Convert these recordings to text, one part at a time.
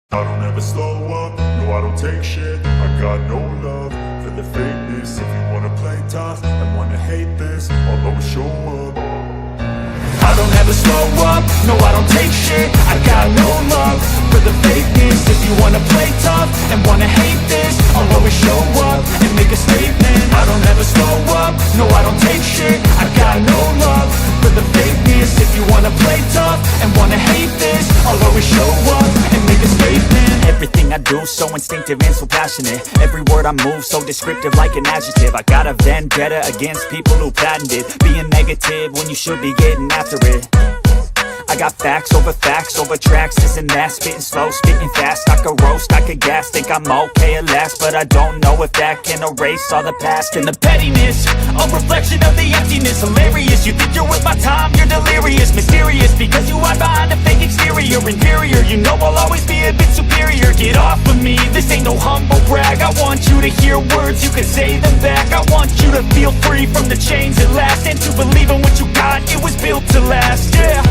I don't ever slow up, no I don't take shit. I got no love for the fakeness. If you wanna play tough and wanna hate this, I'll always show up. I don't ever slow up, no I don't take shit. I got no love for the fakeness. If you wanna play tough and wanna hate this, I'll always show up and make a statement. I don't ever slow up, no I don't take shit. I got no love for the fakeness. If you wanna play tough and wanna hate this, I'll always show up and make a statement. Everything I do so instinctive and so passionate. Every word I move so descriptive like an adjective. I got a vendetta against people who patented being negative when you should be getting after it. I got facts over tracks, this and that. Spitting slow, spitting fast. I could roast, I could gas. Think I'm okay at last, but I don't know if that can erase all the past. And the pettiness, a reflection of the emptiness. Hilarious, you think you're worth my time, you're delirious. Mysterious, because you hide behind a fake exterior. Inferior, you know I'll always be a bit superior. Get off of me, this ain't no humble brag. I want you to hear words, you can say them back. I want you to feel free from the chains at last, and to believe in what you got, it was built to last, yeah.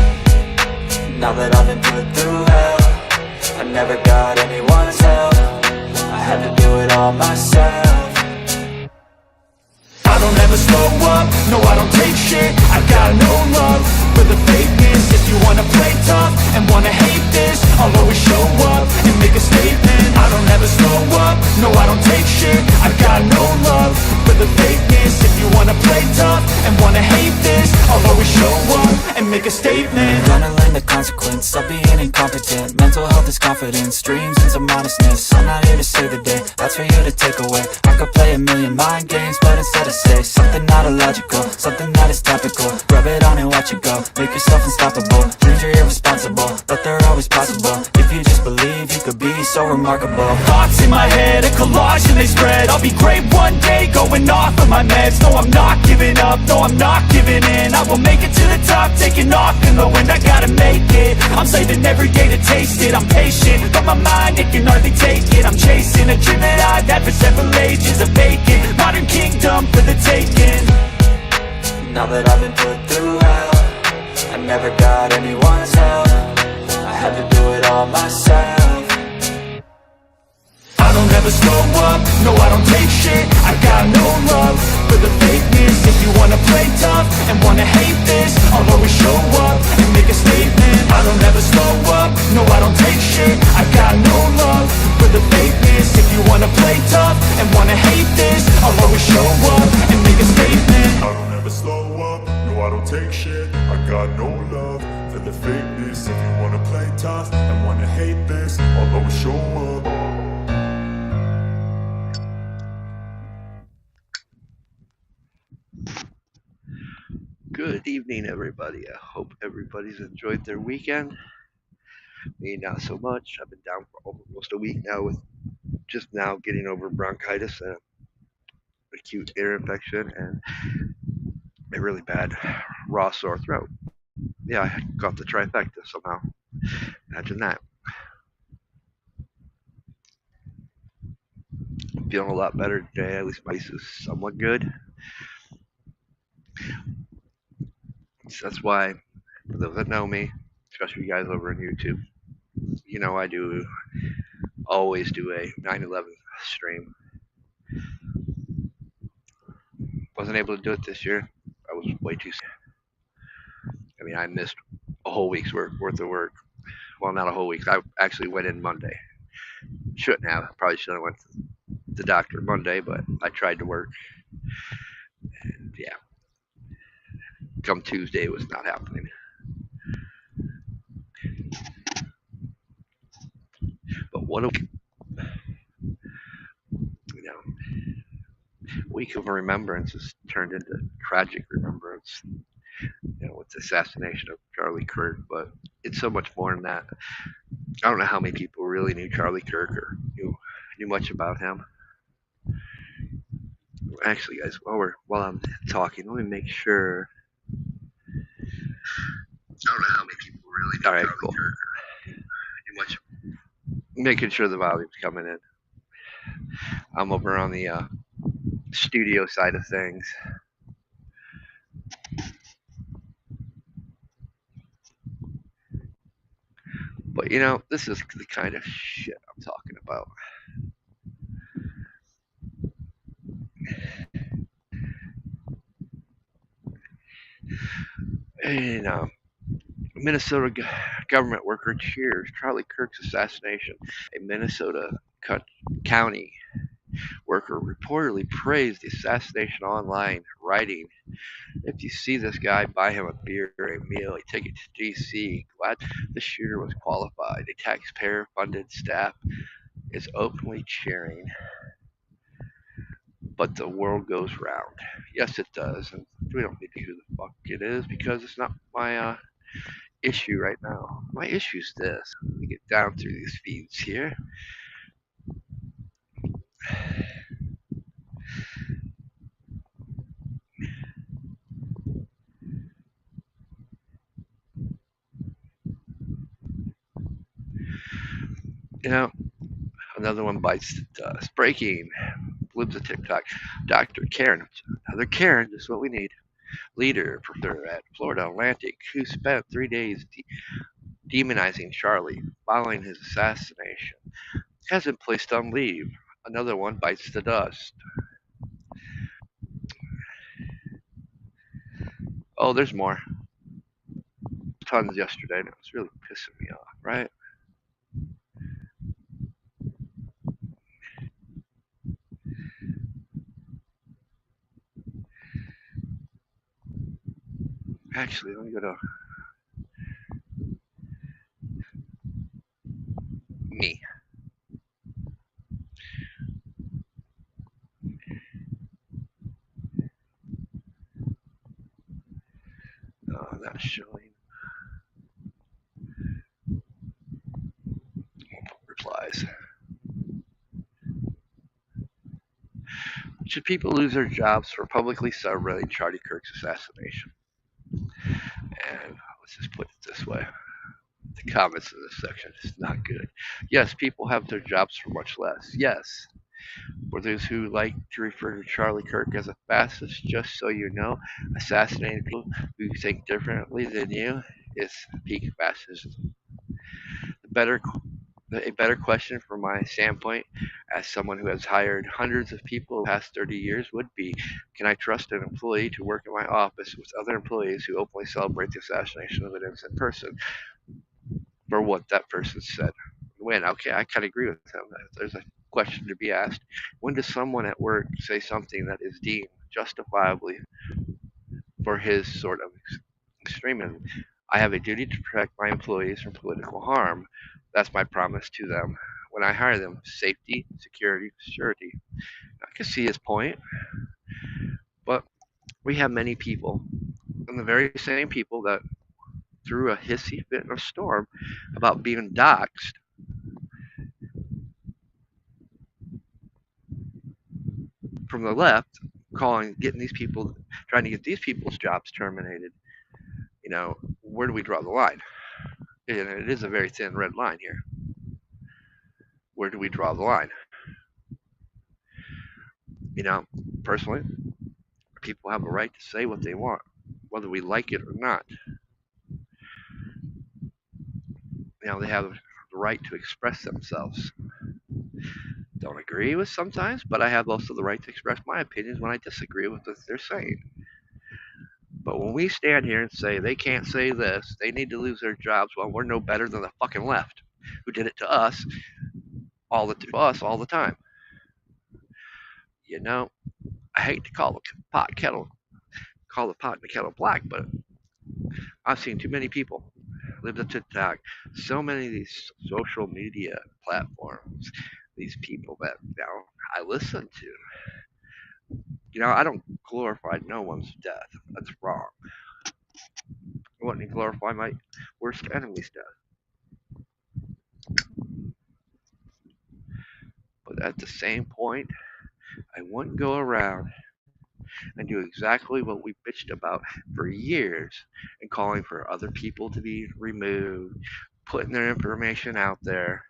Now that I've been put through hell, I never got anyone's help. I had to do it all myself. I don't ever slow up, no I don't take shit. I got no love for the fakeness. If you wanna play tough and wanna hate this, I'll always show up and make a statement. I don't ever slow up, no I don't take shit. I got no love for the fakeness. If you wanna play tough and wanna hate this, I'll always show up and make a statement. Gonna learn the consequence of being incompetent. Mental health is confidence, dreams and some modestness. I'm not here to save the day, that's for you to take away. I could play a million mind games, but instead I say something not illogical, something that is topical. Rub it on and watch it go, make yourself unstoppable. Dreams are irresponsible, but they're always possible. If you just believe, you could be so remarkable. Thoughts in my head, a collage and they spread. I'll be great one day, going off of my meds. No, I'm not giving up, no, I'm not giving in. I will make it to the top, taking off in the wind. I gotta make it, I'm saving every day to taste it. I'm patient, but my mind, it can hardly take it. I'm chasing a dream that I've had for several ages. A vacant, modern kingdom for the taking. Now that I've been put through hell, I never got anyone's help. I had to do it all myself. I don't ever slow up, no I don't take shit. I got no love for the fakeness. If you wanna play tough and wanna hate this, I'll always show up and make a statement. I don't ever slow up, no I don't take shit. I got no love for the fakeness. If you wanna play tough and wanna hate this, I'll always show up and make a statement. I don't ever slow up, no I don't take shit. I got no love for the fakeness. If you wanna play tough and wanna hate this, I'll always show up. Good evening, everybody. I hope everybody's enjoyed their weekend. Me, not so much. I've been down for almost a week now with just now getting over bronchitis and acute ear infection and a really bad raw sore throat. Yeah, I got the trifecta somehow. Imagine that. I'm feeling a lot better today. At least my voice is somewhat good. So that's why, for those that know me, especially you guys over on YouTube, you know I do always do a 9/11 stream. Wasn't able to do it this year. I was way too sick. I mean, I missed a whole week's worth of work. Well, not a whole week. I actually went in Monday. Shouldn't have. Probably should have went to the doctor Monday, but I tried to work. And yeah, come Tuesday, it was not happening. But what a you know, week of remembrance has turned into tragic remembrance. With the assassination of Charlie Kirk, but it's so much more than that. I don't know how many people really knew Charlie Kirk or knew much about him. Actually, guys, while I'm talking, let me make sure. I don't know how many people really knew Charlie cool. Kirk or knew much. Making sure the volume's coming in. I'm over on the studio side of things. But this is the kind of shit I'm talking about. And Minnesota government worker cheers Charlie Kirk's assassination. A Minnesota county worker reportedly praised the assassination online, writing, "If you see this guy, buy him a beer or a meal, a ticket to D.C. Glad the shooter was qualified. A taxpayer-funded staff is openly cheering, but the world goes round." Yes, it does, and we don't need to know who the fuck it is because it's not my issue right now. My issue is this. Let me get down through these feeds here. You know, another one bites the dust. Breaking. Libs of TikTok. Dr. Karen. Another Karen. This is what we need. Leader, professor at Florida Atlantic, who spent 3 days demonizing Charlie following his assassination, has been placed on leave. Another one bites the dust. Oh, there's more. Tons yesterday, and it was really pissing me off, right? Actually, let me go to me. Not showing replies. Should people lose their jobs for publicly celebrating Charlie Kirk's assassination? And let's just put it this way. The comments in this section is not good. Yes, people have their jobs for much less. Yes. For those who like to refer to Charlie Kirk as a fascist, just so you know, assassinating people who think differently than you is peak fascism. A better question from my standpoint, as someone who has hired hundreds of people in the past 30 years, would be, can I trust an employee to work in my office with other employees who openly celebrate the assassination of an innocent person for what that person said? When? Okay, I kind of agree with him. There's a question to be asked. When does someone at work say something that is deemed justifiably for his sort of extremism? I have a duty to protect my employees from political harm. That's my promise to them. When I hire them, safety, security, surety. I can see his point, but we have many people, and the very same people that threw a hissy fit in a storm about being doxxed from the left, getting these people, trying to get these people's jobs terminated. Where do we draw the line? And it is a very thin red line here. Where do we draw the line? Personally, people have a right to say what they want, whether we like it or not. They have the right to express themselves. Don't agree with sometimes, but I have also the right to express my opinions when I disagree with what they're saying. But when we stand here and say they can't say this, they need to lose their jobs, well, we're no better than the fucking left, who did it to us all the time. I hate to call the pot and the kettle black, but I've seen too many people live up to TikTok, so many of these social media platforms, these people that I listen to. I don't glorify no one's death. That's wrong. I wouldn't glorify my worst enemy's death. But at the same point, I wouldn't go around and do exactly what we bitched about for years and calling for other people to be removed, putting their information out there.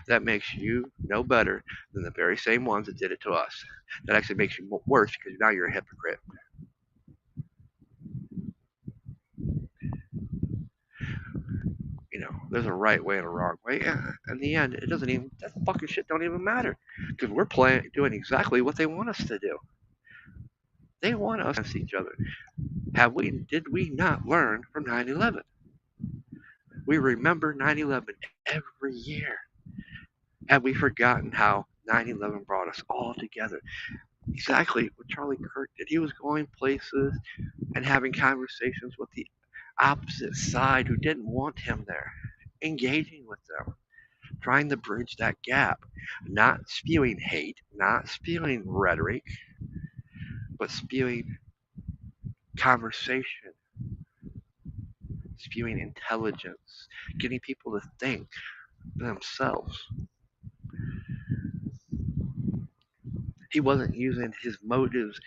That makes you no better than the very same ones that did it to us. That actually makes you worse because now you're a hypocrite. there's a right way and a wrong way. Yeah, in the end, it doesn't even, that fucking shit don't even matter. Because we're doing exactly what they want us to do. They want us to see each other. Did we not learn from 9/11? We remember 9/11 every year. Have we forgotten how 9/11 brought us all together? Exactly what Charlie Kirk did. He was going places and having conversations with the opposite side who didn't want him there, engaging with them, trying to bridge that gap, not spewing hate, not spewing rhetoric, but spewing conversation, spewing intelligence, getting people to think for themselves. He wasn't using his motives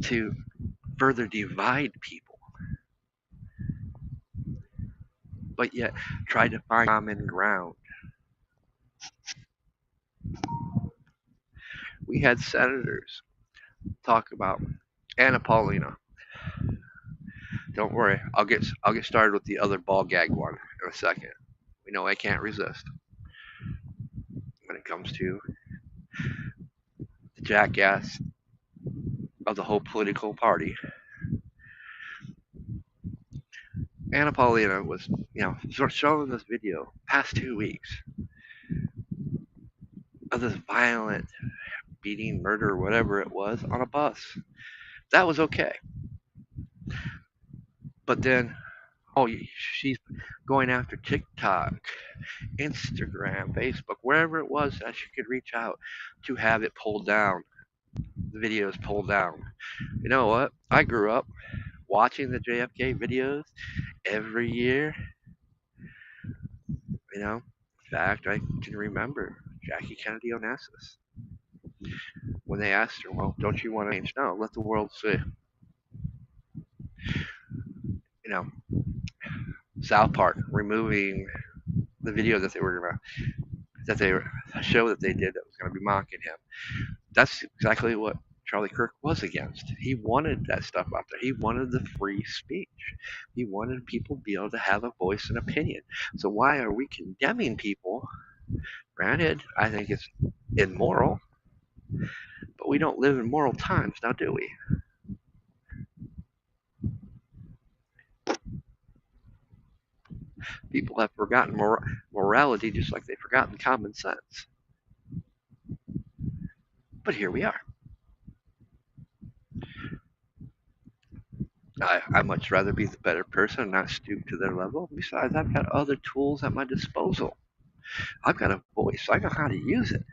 to further divide people, but yet try to find common ground. We had senators talk about Anna Paulina. Don't worry, I'll get started with the other ball gag one in a second. We know I can't resist when it comes to the jackass of the whole political party. Anna Paulina was, sort of showing this video past 2 weeks of this violent beating, murder, whatever it was, on a bus. That was okay. But then, she's going after TikTok, Instagram, Facebook, wherever it was that she could reach out to have it pulled down. The videos pulled down. You know what? I grew up watching the JFK videos every year. In fact, I can remember Jackie Kennedy Onassis when they asked her, well, don't you want to change? No, let the world see. South Park removing the video that they were a show that they did that was going to be mocking him. That's exactly what Charlie Kirk was against. He wanted that stuff out there. He wanted the free speech. He wanted people to be able to have a voice and opinion. So why are we condemning people? Granted, I think it's immoral, but we don't live in moral times now, do we? People have forgotten morality just like they've forgotten common sense. But here we are. I'd much rather be the better person and not stoop to their level. Besides, I've got other tools at my disposal. I've got a voice. I know how to use it.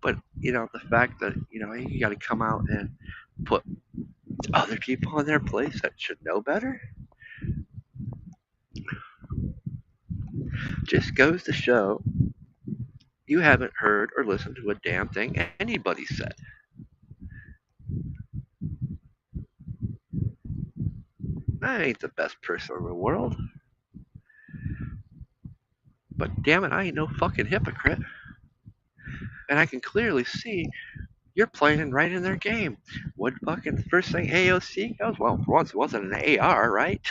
But, the fact that, you got to come out and put other people in their place that should know better just goes to show you haven't heard or listened to a damn thing anybody said. I ain't the best person in the world. But damn it, I ain't no fucking hypocrite. And I can clearly see you're playing right in their game. What fucking first thing AOC goes? Well, for once it wasn't an AR, right?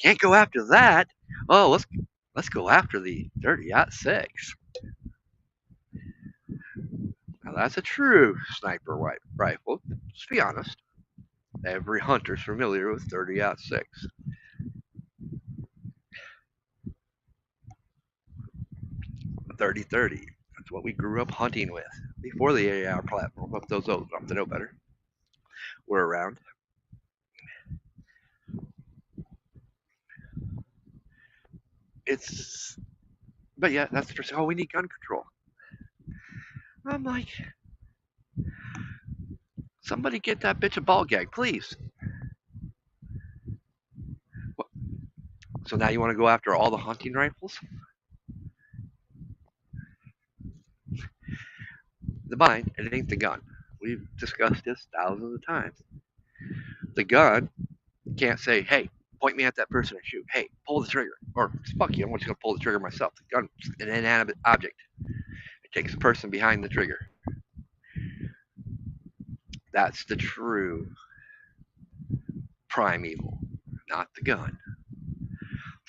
Can't go after that. Oh, let's go after the 30-06. Now that's a true sniper rifle. Let's be honest. Every hunter's familiar with 30-06. 30-30. That's what we grew up hunting with before the AR platform. But those up to know better were around. But yeah, that's just, we need gun control. I'm like, somebody get that bitch a ball gag, please. So now you want to go after all the hunting rifles? The mine, it ain't the gun. We've discussed this thousands of times. The gun can't say, hey, point me at that person and shoot. Hey, pull the trigger. Or, fuck you, I'm just going to pull the trigger myself. The gun's an inanimate object. It takes a person behind the trigger. That's the true primeval, not the gun.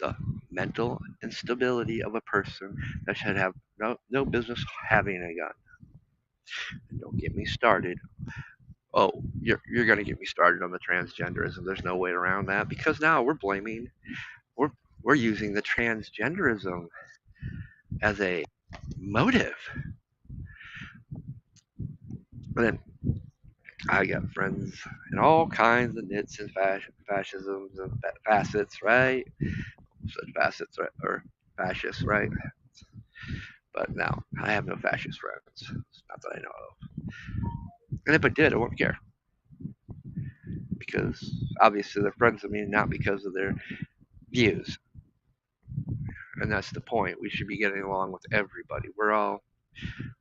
The mental instability of a person that should have no business having a gun. And don't get me started. Oh, you're gonna get me started on the transgenderism. There's no way around that because now we're we're using the transgenderism as a motive. And then I got friends in all kinds of nits and fascisms and facets, right? Such facets, right? Or fascists, right? But now I have no fascist friends. Not that I know of. And if I did, I wouldn't care. Because obviously they're friends with me, not because of their views. And that's the point. We should be getting along with everybody. We're all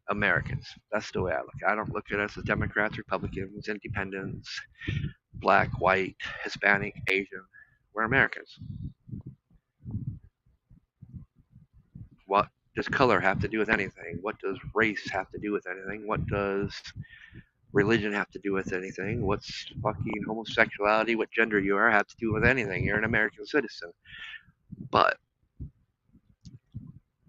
Americans. That's the way I look. I don't look at us as Democrats, Republicans, Independents, black, white, Hispanic, Asian. We're Americans. What does color have to do with anything? What does race have to do with anything? What does religion have to do with anything? What's fucking homosexuality, what gender you are, have to do with anything? You're an American citizen. But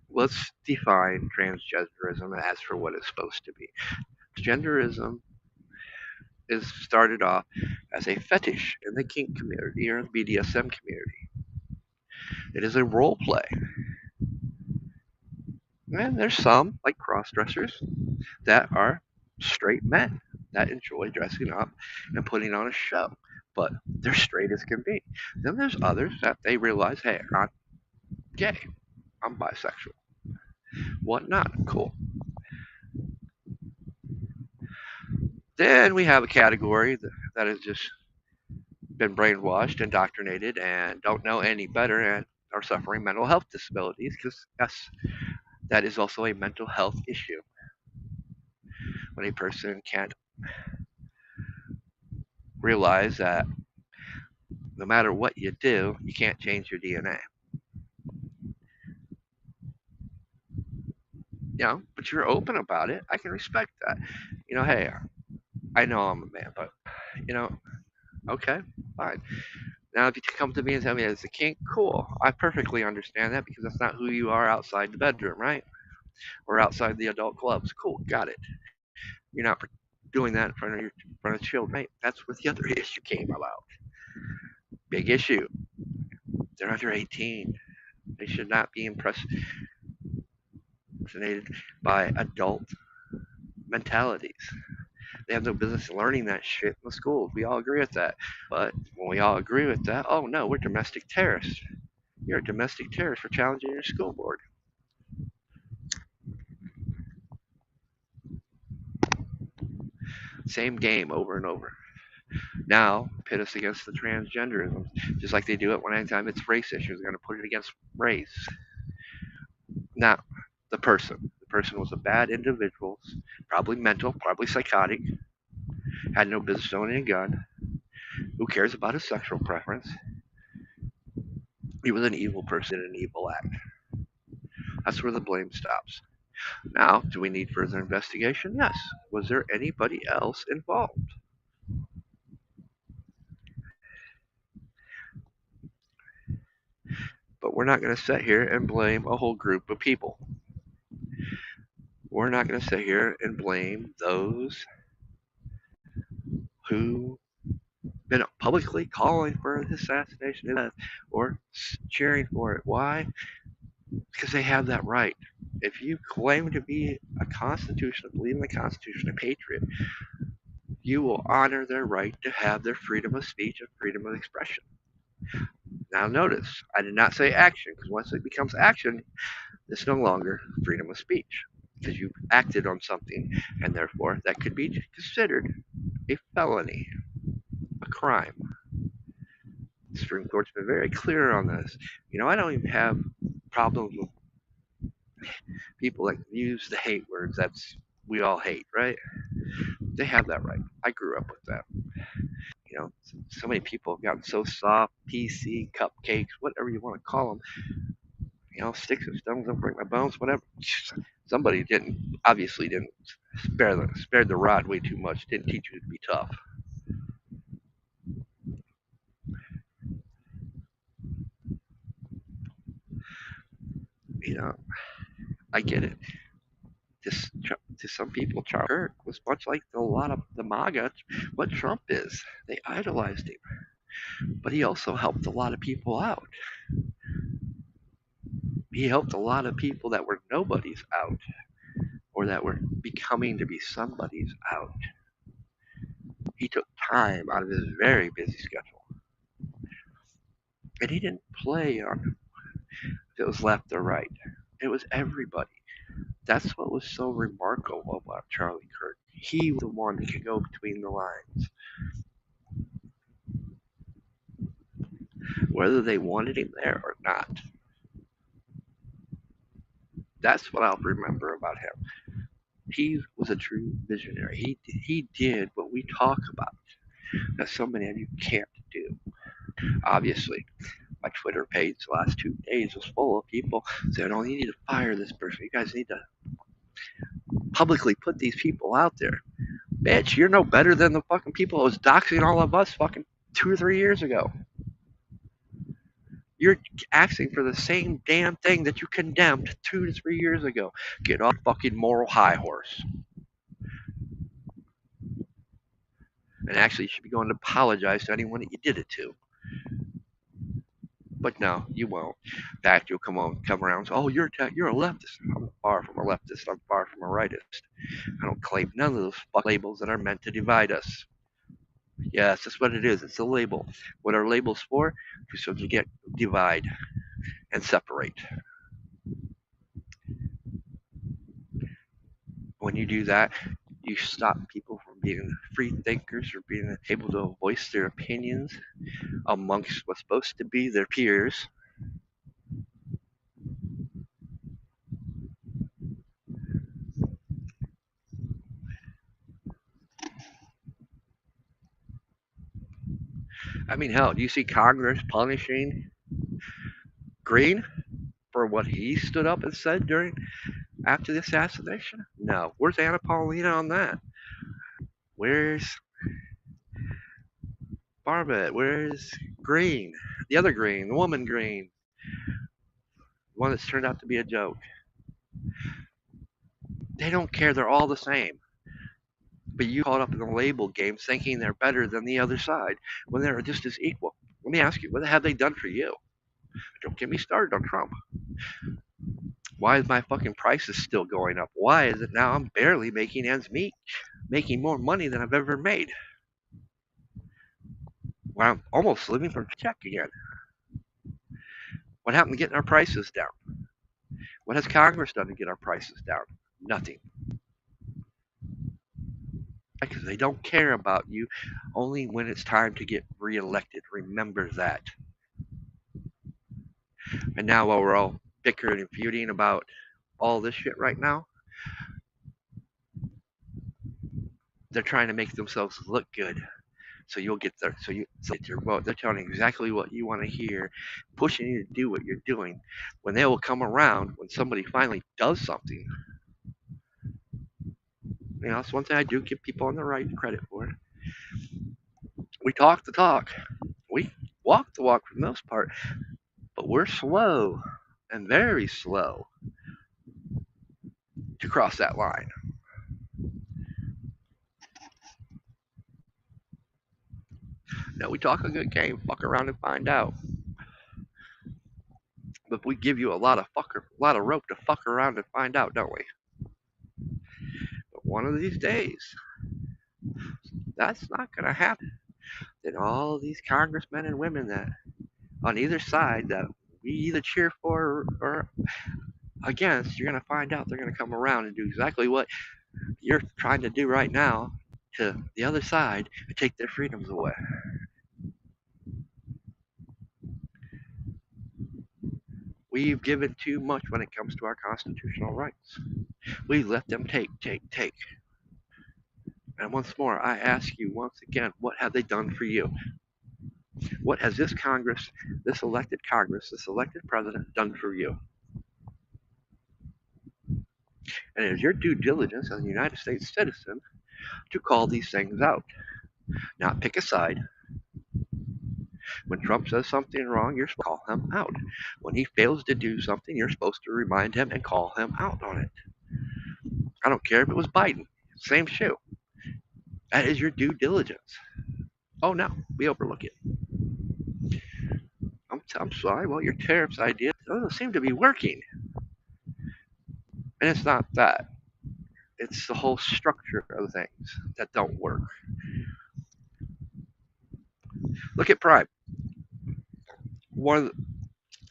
let's define transgenderism as for what it's supposed to be. Transgenderism is started off as a fetish in the kink community or the BDSM community. It is a role play. And there's some, like cross-dressers, that are straight men that enjoy dressing up and putting on a show. But they're straight as can be. Then there's others that they realize, hey, I'm gay. I'm bisexual. Whatnot. Cool. Then we have a category that has just been brainwashed, indoctrinated, and don't know any better and are suffering mental health disabilities because, yes, that is also a mental health issue. When a person can't realize that no matter what you do, you can't change your DNA. But you're open about it. I can respect that. Hey, I know I'm a man, but you know, okay, fine. Now, if you come to me and tell me it's a kink, cool. I perfectly understand that because that's not who you are outside the bedroom, right? Or outside the adult clubs. Cool, got it. You're not doing that in front of children, right? That's what the other issue came about. Big issue. They're under 18. They should not be impersonated by adult mentalities. They have no business learning that shit in the schools. We all agree with that. But when we all agree with that, oh no, we're domestic terrorists. You're a domestic terrorist for challenging your school board. Same game over and over. Now, pit us against the transgenderism, just like they do it when anytime it's race issues. They're going to put it against race. Not the person. The person was a bad individual, probably mental, probably psychotic, had no business owning a gun. Who cares about his sexual preference? He was an evil person in an evil act. That's where the blame stops. Now, do we need further investigation? Yes. Was there anybody else involved? But we're not going to sit here and blame a whole group of people. We're not going to sit here and blame those who been publicly calling for his assassination or cheering for it. Why? Because they have that right. If you claim to be a constitutional, believe in the Constitution, a patriot, you will honor their right to have their freedom of speech and freedom of expression. Now notice, I did not say action, because once it becomes action, it's no longer freedom of speech, because you've acted on something, and therefore that could be considered a felony, a crime. The Supreme Court's been very clear on this. I don't even have problems with people that use the hate words. We all hate, right? They have that right. I grew up with that. So many people have gotten so soft, PC, cupcakes, whatever you want to call them. Sticks and stones don't break my bones, whatever. Somebody obviously didn't spared the rod way too much. Didn't teach you to be tough. You know, I get it. To some people, Charles Kirk was much like a lot of the MAGA, what Trump is. They idolized him, but he also helped a lot of people out. He helped a lot of people that were nobodies out, or that were becoming to be somebody's out. He took time out of his very busy schedule, and he didn't play on if it was left or right. It was everybody. That's what was so remarkable about Charlie Kirk. He was the one that could go between the lines. Whether they wanted him there or not. That's what I'll remember about him. He was a true visionary. He did what we talk about that so many of you can't do. Obviously, my Twitter page the last 2 days was full of people saying, "Oh, you need to fire this person. You guys need to publicly put these people out there." Bitch, you're no better than the fucking people that was doxing all of us fucking 2 or 3 years ago. You're asking for the same damn thing that you condemned 2 to 3 years ago. Get off fucking moral high horse. And actually, you should be going to apologize to anyone that you did it to. But no, you won't. In fact, you'll come around and say, "Oh, you're a leftist." I'm far from a leftist. I'm far from a rightist. I don't claim none of those fuck labels that are meant to divide us. Yes, that's what it is. It's a label. What are labels for? So you get divide and separate. When you do that, you stop people from being free thinkers or being able to voice their opinions amongst what's supposed to be their peers. I mean, hell, do you see Congress punishing Green for what he stood up and said after the assassination? No. Where's Anna Paulina on that? Where's Barbette? Where's Green? The other Green, the woman Green, the one that's turned out to be a joke. They don't care. They're all the same. But you caught up in the label game thinking they're better than the other side when they're just as equal. Let me ask you, what have they done for you? Don't get me started on Trump. Why is my fucking prices still going up? Why is it now I'm barely making ends meet, making more money than I've ever made? Well, I'm almost living from check again. What happened to getting our prices down? What has Congress done to get our prices down? Nothing. Because they don't care about you only when it's time to get reelected. Remember that. And now while we're all bickering and feuding about all this shit right now, they're trying to make themselves look good. So you'll get there. So get your vote. They're telling you exactly what you want to hear, pushing you to do what you're doing. When they will come around, when somebody finally does something, that's one thing I do give people on the right credit for. We talk the talk, we walk the walk for the most part, but we're slow and very slow to cross that line. Now we talk a good game, fuck around and find out. But we give you a lot of rope to fuck around and find out, don't we? But one of these days, that's not gonna happen. Then all of these congressmen and women that on either side that we either cheer for or against, you're gonna find out they're gonna come around and do exactly what you're trying to do right now to the other side and take their freedoms away. We've given too much when it comes to our constitutional rights. We've let them take. And once more, I ask you once again, what have they done for you? What has this Congress, this elected president done for you? And it is your due diligence as a United States citizen to call these things out, not pick a side. When Trump says something wrong, you're supposed to call him out. When he fails to do something, you're supposed to remind him and call him out on it. I don't care if it was Biden, same shoe. That is your due diligence. Oh no, we overlook it. I'm sorry. Well, your tariffs idea doesn't seem to be working, and it's not that. It's the whole structure of things that don't work. Look at Prime. One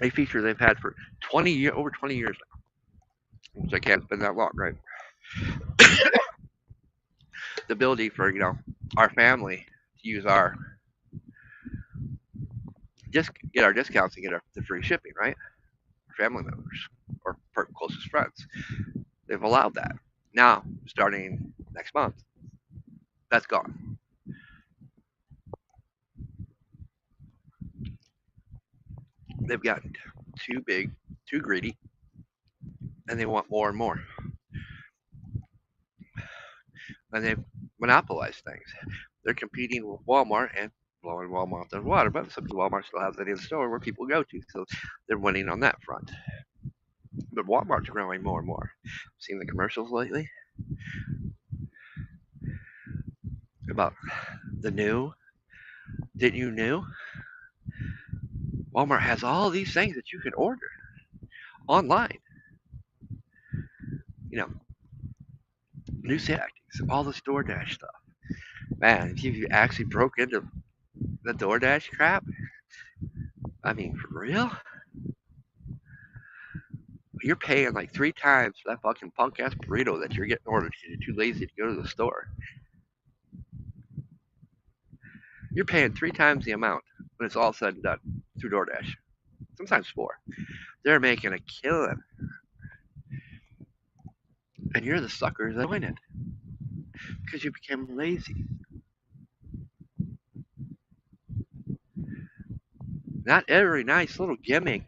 a feature they've had for over 20 years now, which I can't. It's been that long, right? The ability for our family to use our just get our discounts and get the free shipping, right? Our family members or closest friends. They've allowed that. Now, starting next month, that's gone. They've gotten too big, too greedy, and they want more and more. And they've monopolized things. They're competing with Walmart and blowing Walmart out the water, but some Walmart still has it in store where people go to, so they're winning on that front. But Walmart's growing more and more. Seen the commercials lately about the new? Didn't you know? Walmart has all these things that you can order online. New tactics, all this DoorDash stuff. Man, if you actually broke into the DoorDash crap, I mean, for real? You're paying like 3 times for that fucking punk ass burrito that you're getting ordered because you're too lazy to go to the store. You're paying 3 times the amount when it's all said and done through DoorDash. Sometimes 4. They're making a killing. And you're the suckers that win it. Because you became lazy. Not every nice little gimmick,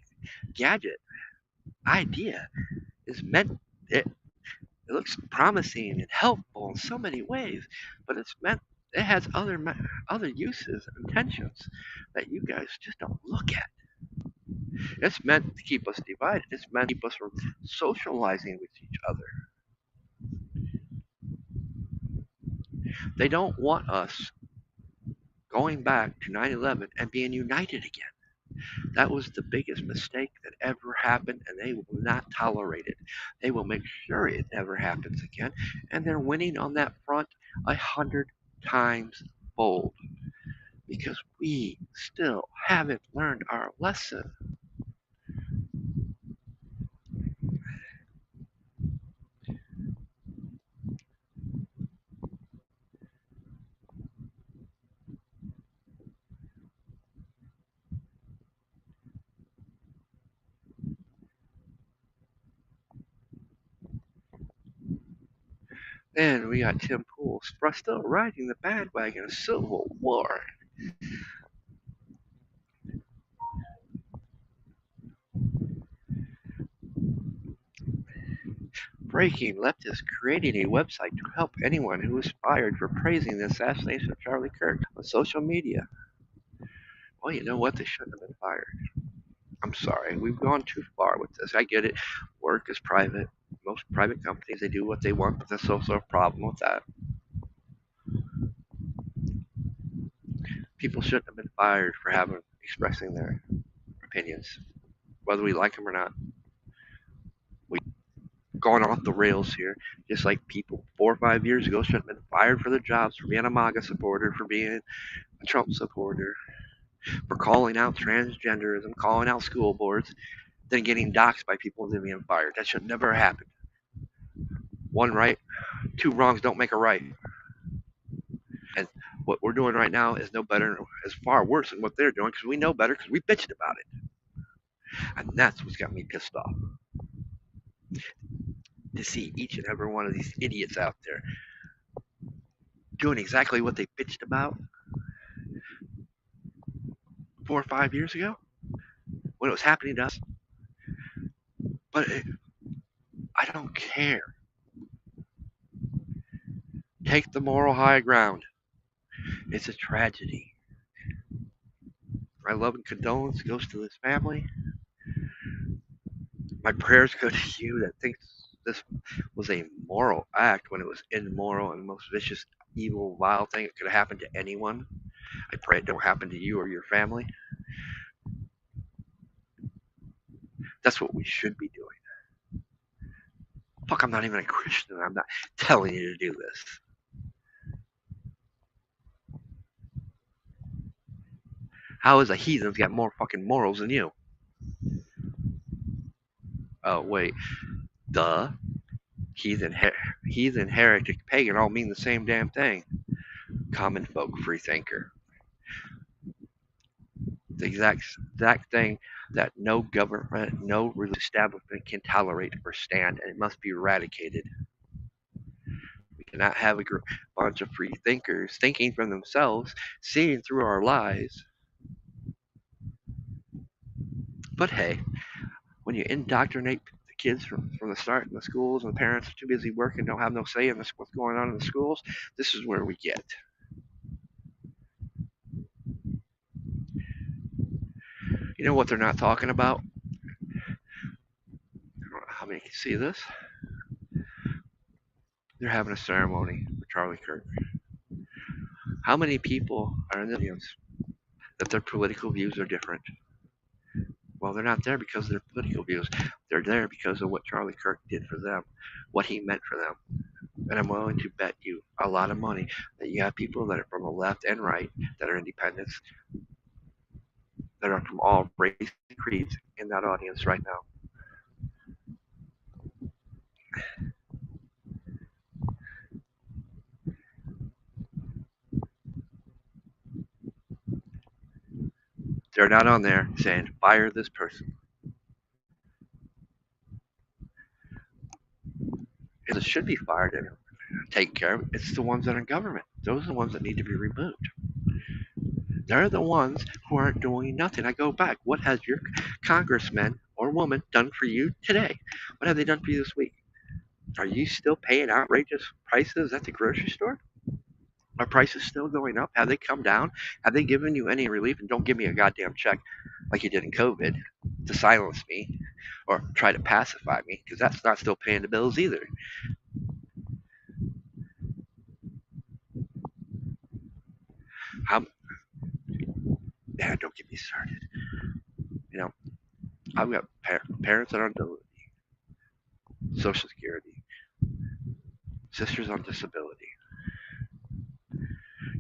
gadget, idea is meant. It looks promising and helpful in so many ways, but it's meant. It has other uses and intentions that you guys just don't look at. It's meant to keep us divided. It's meant to keep us from socializing with each other. They don't want us going back to 9/11 and being united again. That was the biggest mistake that ever happened, and they will not tolerate it. They will make sure it never happens again, and they're winning on that front 100 times fold because we still haven't learned our lesson. Then we got Tim Pool still riding the bandwagon of Civil War. Breaking leftists creating a website to help anyone who is fired for praising the assassination of Charlie Kirk on social media. Well, you know what? They shouldn't have been fired. I'm sorry. We've gone too far with this. I get it. Work is private. Most private companies, they do what they want, but there's also a problem with that. People shouldn't have been fired for expressing their opinions, whether we like them or not. We've gone off the rails here, just like people 4 or 5 years ago should have been fired for their jobs for being a MAGA supporter, for being a Trump supporter, for calling out transgenderism, calling out school boards, then getting doxxed by people and then being fired. That should never happen. 1 right, 2 wrongs don't make a right. And what we're doing right now is no better, is far worse than what they're doing because we know better because we bitched about it. And that's what's got me pissed off. To see each and every one of these idiots out there doing exactly what they bitched about 4 or 5 years ago when it was happening to us. But I don't care. Take the moral high ground. It's a tragedy. My love and condolence goes to this family. My prayers go to you that thinks this was a moral act when it was immoral and the most vicious, evil, vile thing that could have happened to anyone. I pray it don't happen to you or your family. That's what we should be doing. Fuck, I'm not even a Christian. I'm not telling you to do this. How is a heathen's got more fucking morals than you? Oh, wait. Duh. Heathen, heretic, pagan all mean the same damn thing. Common folk, free thinker. The exact thing that no government, no religious establishment can tolerate or stand, and it must be eradicated. We cannot have a bunch of free thinkers thinking for themselves, seeing through our lies. But hey, when you indoctrinate the kids from the start in the schools and the parents are too busy working, don't have no say in this, what's going on in the schools, this is where we get. You know what they're not talking about? I don't know how many can see this. They're having a ceremony for Charlie Kirk. How many people are in the audience that their political views are different? Well, they're not there because of their political views. They're there because of what Charlie Kirk did for them, what he meant for them. And I'm willing to bet you a lot of money that you have people that are from the left and right that are independents, that are from all races and creeds in that audience right now. They're not on there saying, fire this person. It should be fired and taken care of. It's the ones that are in government. Those are the ones that need to be removed. They're the ones who aren't doing nothing. I go back. What has your congressman or woman done for you today? What have they done for you this week? Are you still paying outrageous prices at the grocery store? Are prices still going up? Have they come down? Have they given you any relief? And don't give me a goddamn check like you did in COVID to silence me or try to pacify me, because that's not still paying the bills either. How, yeah, don't get me started. You know, I've got parents that are on Social Security, sisters on disability.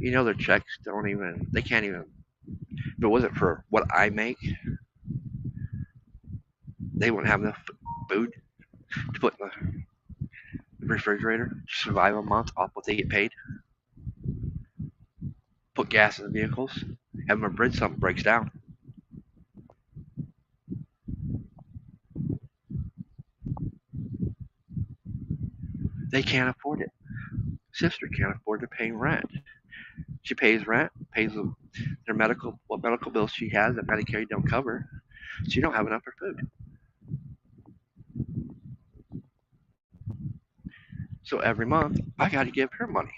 You know, their checks they can't even, if it wasn't for what I make, they wouldn't have enough food to put in the refrigerator to survive a month off what they get paid. Put gas in the vehicles, have them a bridge, something breaks down. They can't afford it. Sister can't afford to pay rent. She pays rent, pays what medical bills she has that Medicare don't cover. She don't have enough for food. So every month, I got to give her money.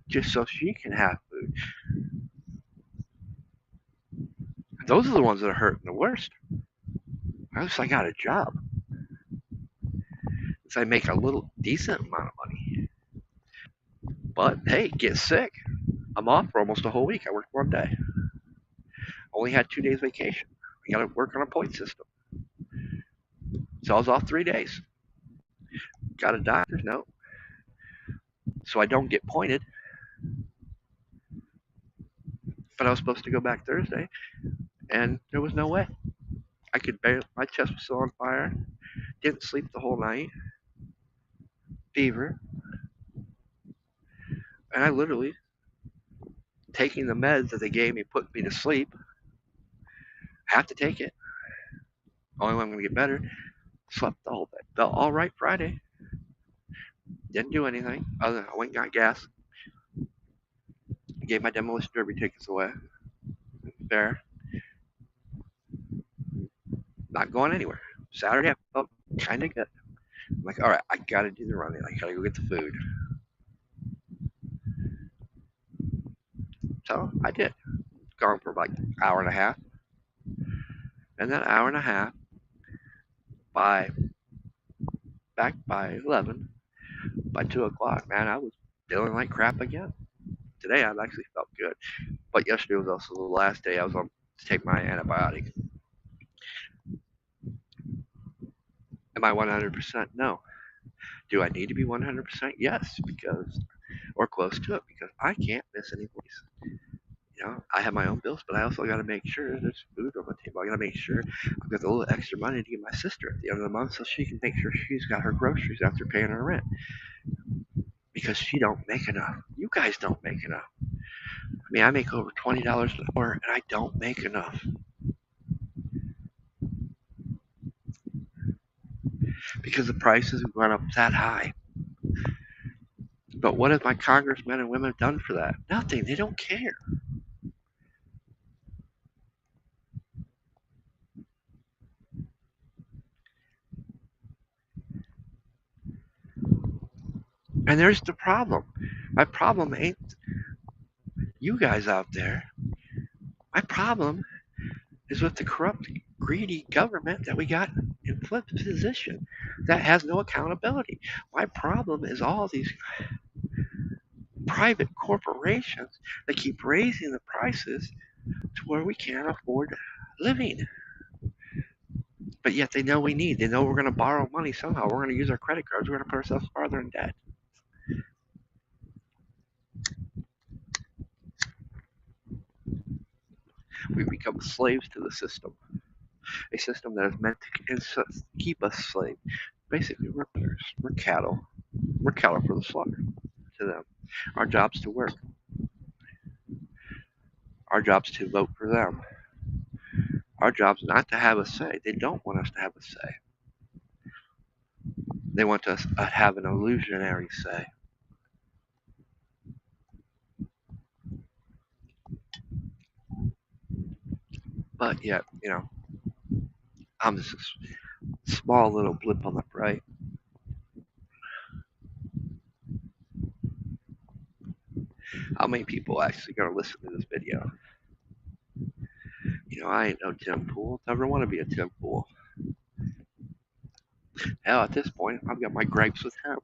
Just so she can have food. Those are the ones that are hurting the worst. At least I got a job. So I make a little decent amount of money. But hey, get sick. I'm off for almost a whole week. I worked one day. Only had 2 days vacation. I got to work on a point system. So I was off 3 days. Got a doctor's note. So I don't get pointed. But I was supposed to go back Thursday, and there was no way. I could barely, my chest was still on fire. Didn't sleep the whole night. Fever. And I literally, taking the meds that they gave me, put me to sleep. Have to take it. Only way I'm going to get better. Slept the whole day. Felt all right Friday. Didn't do anything other than I went and got gas. Gave my demolition derby tickets away. Fair. Not going anywhere. Saturday I felt kind of good. like, all right, I gotta do the running. I gotta go get the food. So I did. Gone for like an hour and a half. And that hour and a half, by back by 11, by 2 o'clock, man, I was feeling like crap again. Today I actually felt good. But yesterday was also the last day I was on to take my antibiotics. Am I 100%? No. Do I need to be 100%? Yes, because, or close to it, because I can't miss any place. You know, I have my own bills, but I also got to make sure there's food on the table. I got to make sure I've got a little extra money to give my sister at the end of the month so she can make sure she's got her groceries after paying her rent. Because she don't make enough. You guys don't make enough. I mean, I make over $20 an hour, and I don't make enough. Because the prices have gone up that high. But what have my congressmen and women done for that? Nothing. They don't care. And there's the problem. My problem ain't you guys out there. My problem is with the corrupt, greedy government that we got in Flip's position that has no accountability. My problem is all these private corporations that keep raising the prices to where we can't afford living. But yet they know we need. They know we're going to borrow money somehow. We're going to use our credit cards. We're going to put ourselves farther in debt. We become slaves to the system. A system that is meant to keep us slaves. Basically, we're bears. We're cattle. We're cattle for the slaughter to them. Our job's to work. Our job's to vote for them. Our job's not to have a say. They don't want us to have a say. They want us to have an illusionary say. But yet, you know, I'm just a small little blip on the right. How many people actually gonna listen to this video? You know, I ain't no Tim Pool. Never want to be a Tim Pool. Hell, at this point, I've got my gripes with him.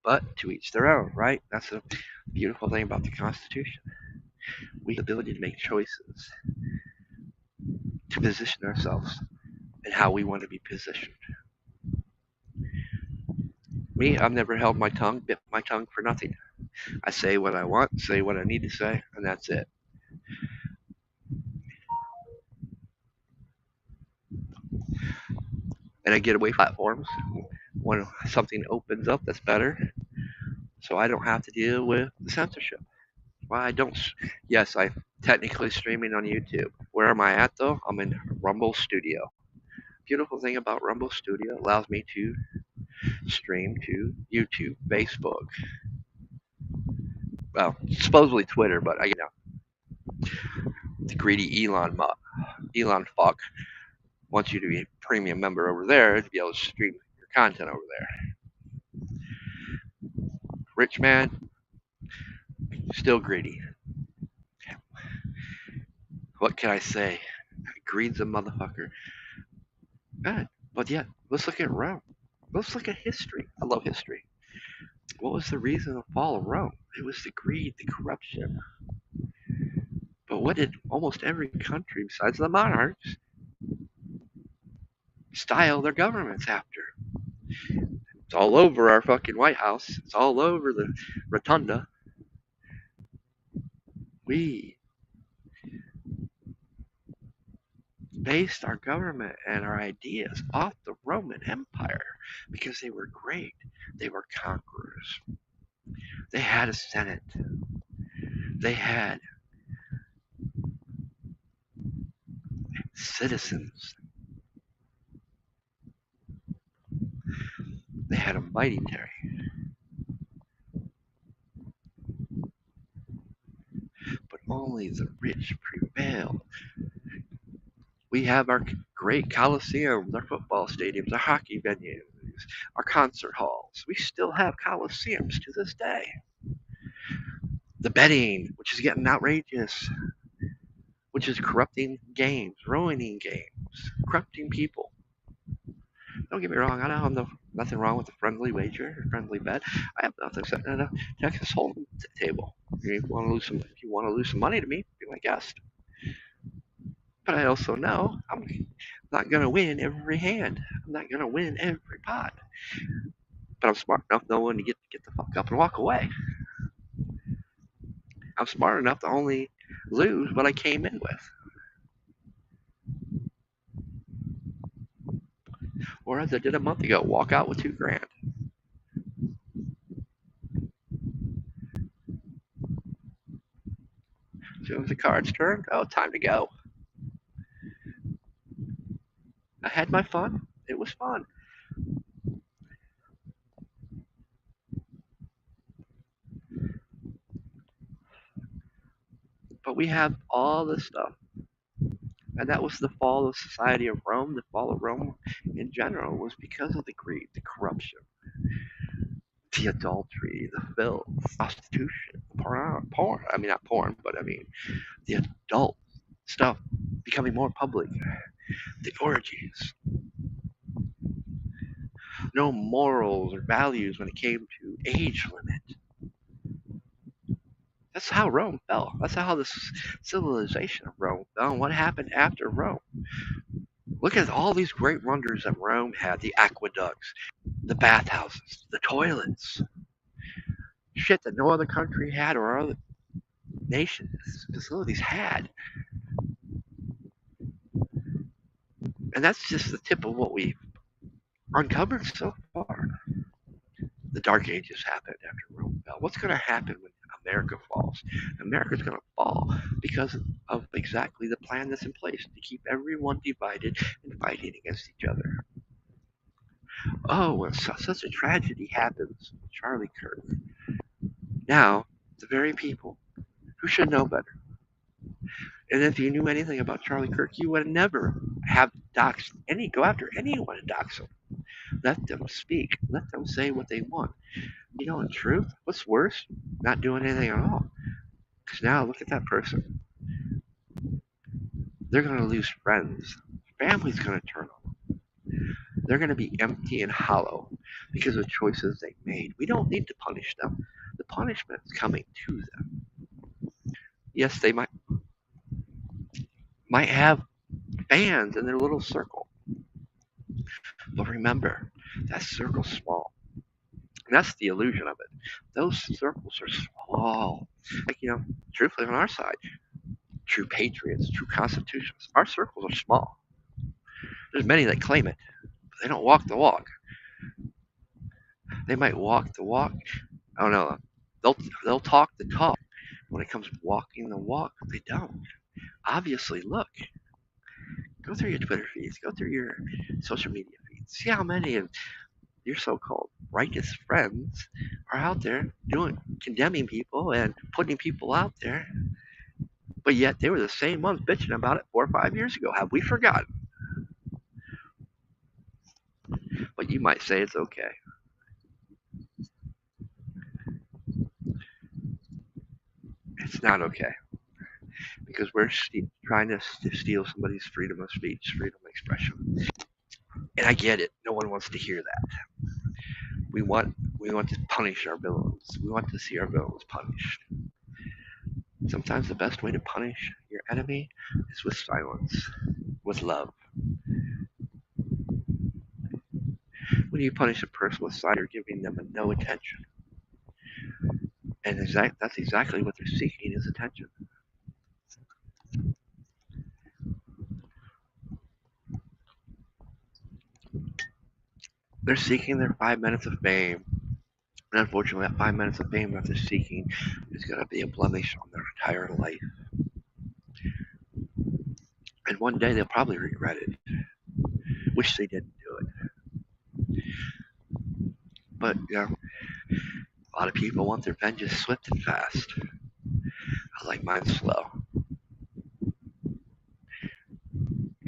But to each their own, right? That's the beautiful thing about the Constitution. We have the ability to make choices to position ourselves and how we want to be positioned. Me, I've never held my tongue, bit my tongue for nothing. I say what I want, say what I need to say, and that's it. And I get away from platforms when something opens up that's better, so I don't have to deal with the censorship. Well, I don't. Yes, I'm technically streaming on YouTube. Where am I at though? I'm in Rumble Studio. Beautiful thing about Rumble Studio allows me to stream to YouTube, Facebook, well, supposedly Twitter, but I the greedy Elon fuck wants you to be a premium member over there to be able to stream your content over there. Rich man, still greedy. What can I say? Greed's a motherfucker. But yeah, let's look at Rome. Let's look at history. I love history. What was the reason of the fall of Rome? It was the greed, the corruption. But what did almost every country besides the monarchs style their governments after? It's all over our fucking White House. It's all over the rotunda. We based our government and our ideas off the Roman Empire because they were great. They were conquerors. They had a senate. They had citizens. They had a military. But only the rich prevailed. failed. We have our great coliseums, our football stadiums, our hockey venues, our concert halls. We still have coliseums to this day. The betting, which is getting outrageous, which is corrupting games, ruining games, corrupting people. Don't get me wrong, I don't have nothing wrong with a friendly wager, a friendly bet. I have nothing except a Texas Hold'em table. If you want to lose some money to me, be my guest. But I also know I'm not going to win every hand. I'm not going to win every pot. But I'm smart enough knowing to get the fuck up and walk away. I'm smart enough to only lose what I came in with. Or as I did a month ago, walk out with $2,000. As soon as the cards turned, oh, time to go. I had my fun. It was fun. But we have all this stuff. And that was the fall of society of Rome. The fall of Rome in general was because of the greed, the corruption, the adultery, the filth, prostitution, porn. I mean, not porn, but I mean, the adult stuff becoming more public, the orgies. No morals or values when it came to age limit. That's how Rome fell. That's how the civilization of Rome fell. And what happened after Rome? Look at all these great wonders that Rome had: the aqueducts, the bathhouses, the toilets. Shit that no other country had or other nations, facilities had. And that's just the tip of what we've uncovered so far. The Dark Ages happened after Rome fell. What's going to happen when America falls? America's going to fall because of exactly the plan that's in place to keep everyone divided and fighting against each other. Oh, when such a tragedy happens, Charlie Kirk. Now, the very people who should know better. And if you knew anything about Charlie Kirk, you would never have go after anyone and dox them. Let them speak. Let them say what they want. You know, in truth, what's worse? Not doing anything at all. Because now look at that person. They're going to lose friends. Family's going to turn on them. They're going to be empty and hollow because of choices they made. We don't need to punish them. The punishment is coming to them. Yes, they might have fans in their little circle. But remember, that circle's small. And that's the illusion of it. Those circles are small. Like, truthfully on our side, true patriots, true constitutionalists, our circles are small. There's many that claim it, but they don't walk the walk. They might walk the walk. I don't know. They'll talk the talk. When it comes to walking the walk, they don't. Obviously, look. Go through your Twitter feeds. Go through your social media feeds. See how many of your so-called righteous friends are out there condemning people and putting people out there. But yet they were the same ones bitching about it 4 or 5 years ago. Have we forgotten? But you might say it's okay. It's not okay. Because we're trying to steal somebody's freedom of speech, freedom of expression. And I get it. No one wants to hear that. We want to punish our villains. We want to see our villains punished. Sometimes the best way to punish your enemy is with silence, with love. When you punish a person with silence, you're giving them no attention. And that's exactly what they're seeking, is attention. They're seeking their 5 minutes of fame. And unfortunately, that 5 minutes of fame that they're seeking is going to be a blemish on their entire life. And one day they'll probably regret it. Wish they didn't do it. But, a lot of people want their vengeance swift and fast. I like mine slow.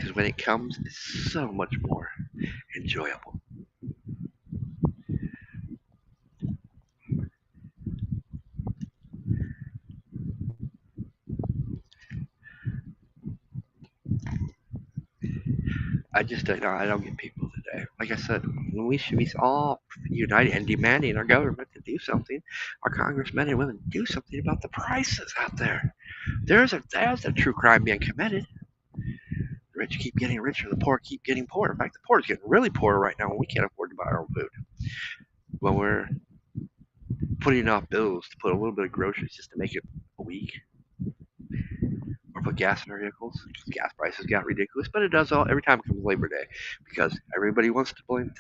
Because when it comes, it's so much more enjoyable. I just don't know. I don't get people today. Like I said, we should be all united and demanding our government to do something. Our congressmen and women do something about the prices out there. There's a true crime being committed. The rich keep getting richer, the poor keep getting poorer. In fact, the poor is getting really poor right now when we can't afford to buy our own food. When we're putting off bills to put a little bit of groceries just to make it a week, or put gas in our vehicles. Gas prices got ridiculous, but it does all every time it comes Labor Day because everybody wants to blame.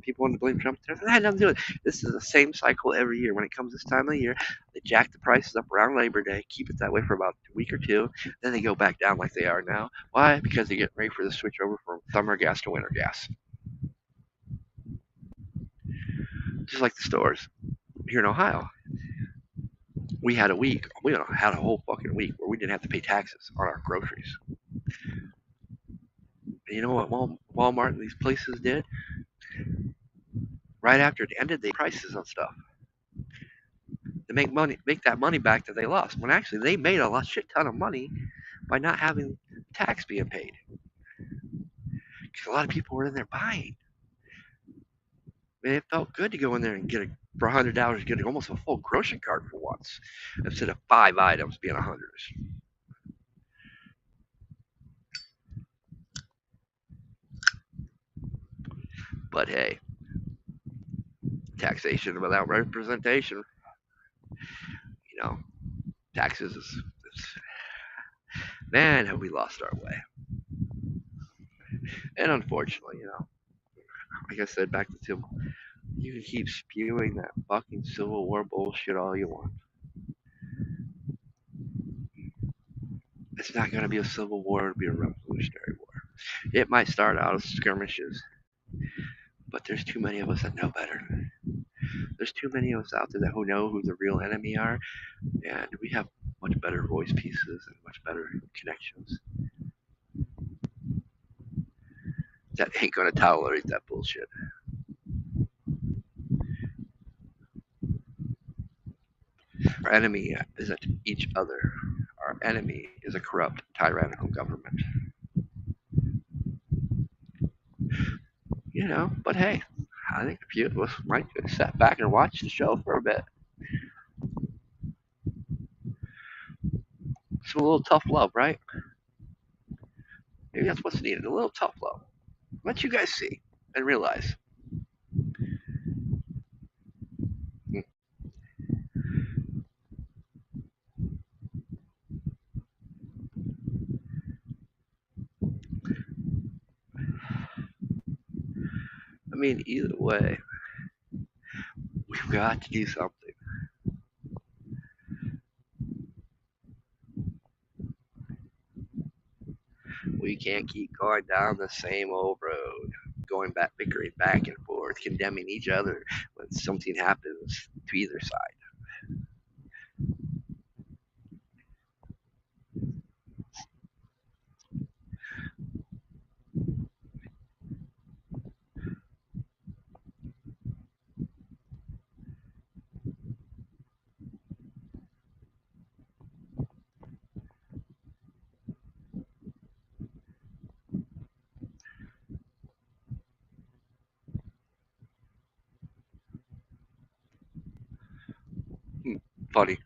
People want to blame Trump. That had nothing to do with it. This is the same cycle every year. When it comes this time of the year, they jack the prices up around Labor Day, keep it that way for about a week or two, then they go back down like they are now. Why? Because they get ready for the switch over from summer gas to winter gas. Just like the stores here in Ohio. We had a whole fucking week where we didn't have to pay taxes on our groceries. And you know what Walmart and these places did? Right after it ended, they prices on stuff to make that money back that they lost. When actually they made a shit ton of money by not having tax being paid. Because a lot of people were in there buying. And it felt good to go in there and get for $100, get almost a full grocery cart for once, instead of 5 items being $100. But hey, taxation without representation, you know, taxes is man, have we lost our way. And unfortunately, like I said back to Tim, you can keep spewing that fucking Civil War bullshit all you want. It's not going to be a civil war, it'll be a revolutionary war. It might start out as skirmishes, but there's too many of us that know better. There's too many of us out there that who know who the real enemy are, and we have much better voice pieces and much better connections. That ain't going to tolerate that bullshit. Our enemy isn't each other. Our enemy is a corrupt, tyrannical government. But hey, I think a few of us might sit back and watch the show for a bit. It's a little tough love, right? Maybe that's what's needed, a little tough love. Let you guys see and realize. I mean, either way, we've got to do something. We can't keep going down the same old road, bickering back and forth, condemning each other when something happens to either side. Funny.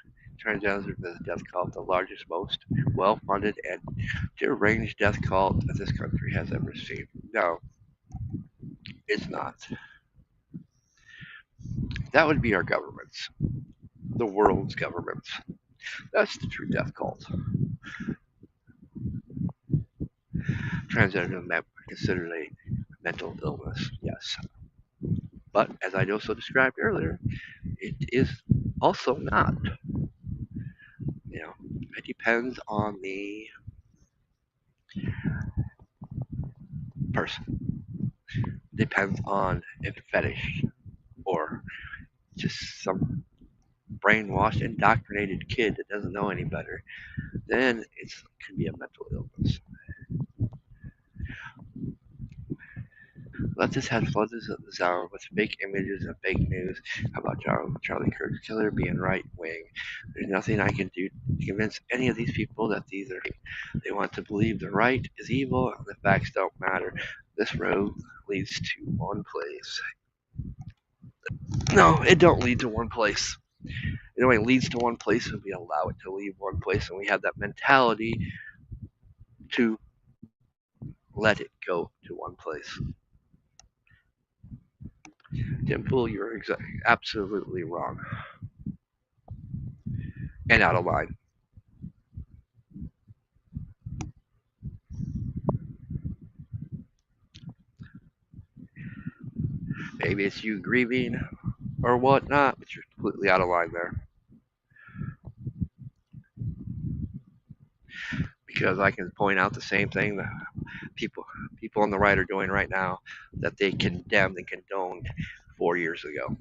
Turns out there's a death cult, the largest, most well-funded, and deranged death cult that this country has ever seen. No, it's not. That would be our governments, the world's governments. That's the true death cult. Transgender men are considered a mental illness, yes. But as I also described earlier, it is also not. It depends on the person. It depends on if fetish or just some brainwashed, indoctrinated kid that doesn't know any better. Then it can be a mental illness. Let this head flood this hour with fake images and fake news about Charlie Kirk's killer being right wing. There's nothing I can do to convince any of these people that these are fake. They want to believe the right is evil and the facts don't matter. This road leads to one place. No, it don't lead to one place. It only leads to one place if we allow it to leave one place, and we have that mentality to let it go to one place. Dimple, you're absolutely wrong and out of line. Maybe it's you grieving or whatnot, but you're completely out of line there. Because I can point out the same thing that people on the right are doing right now that they condemned and condoned 4 years ago.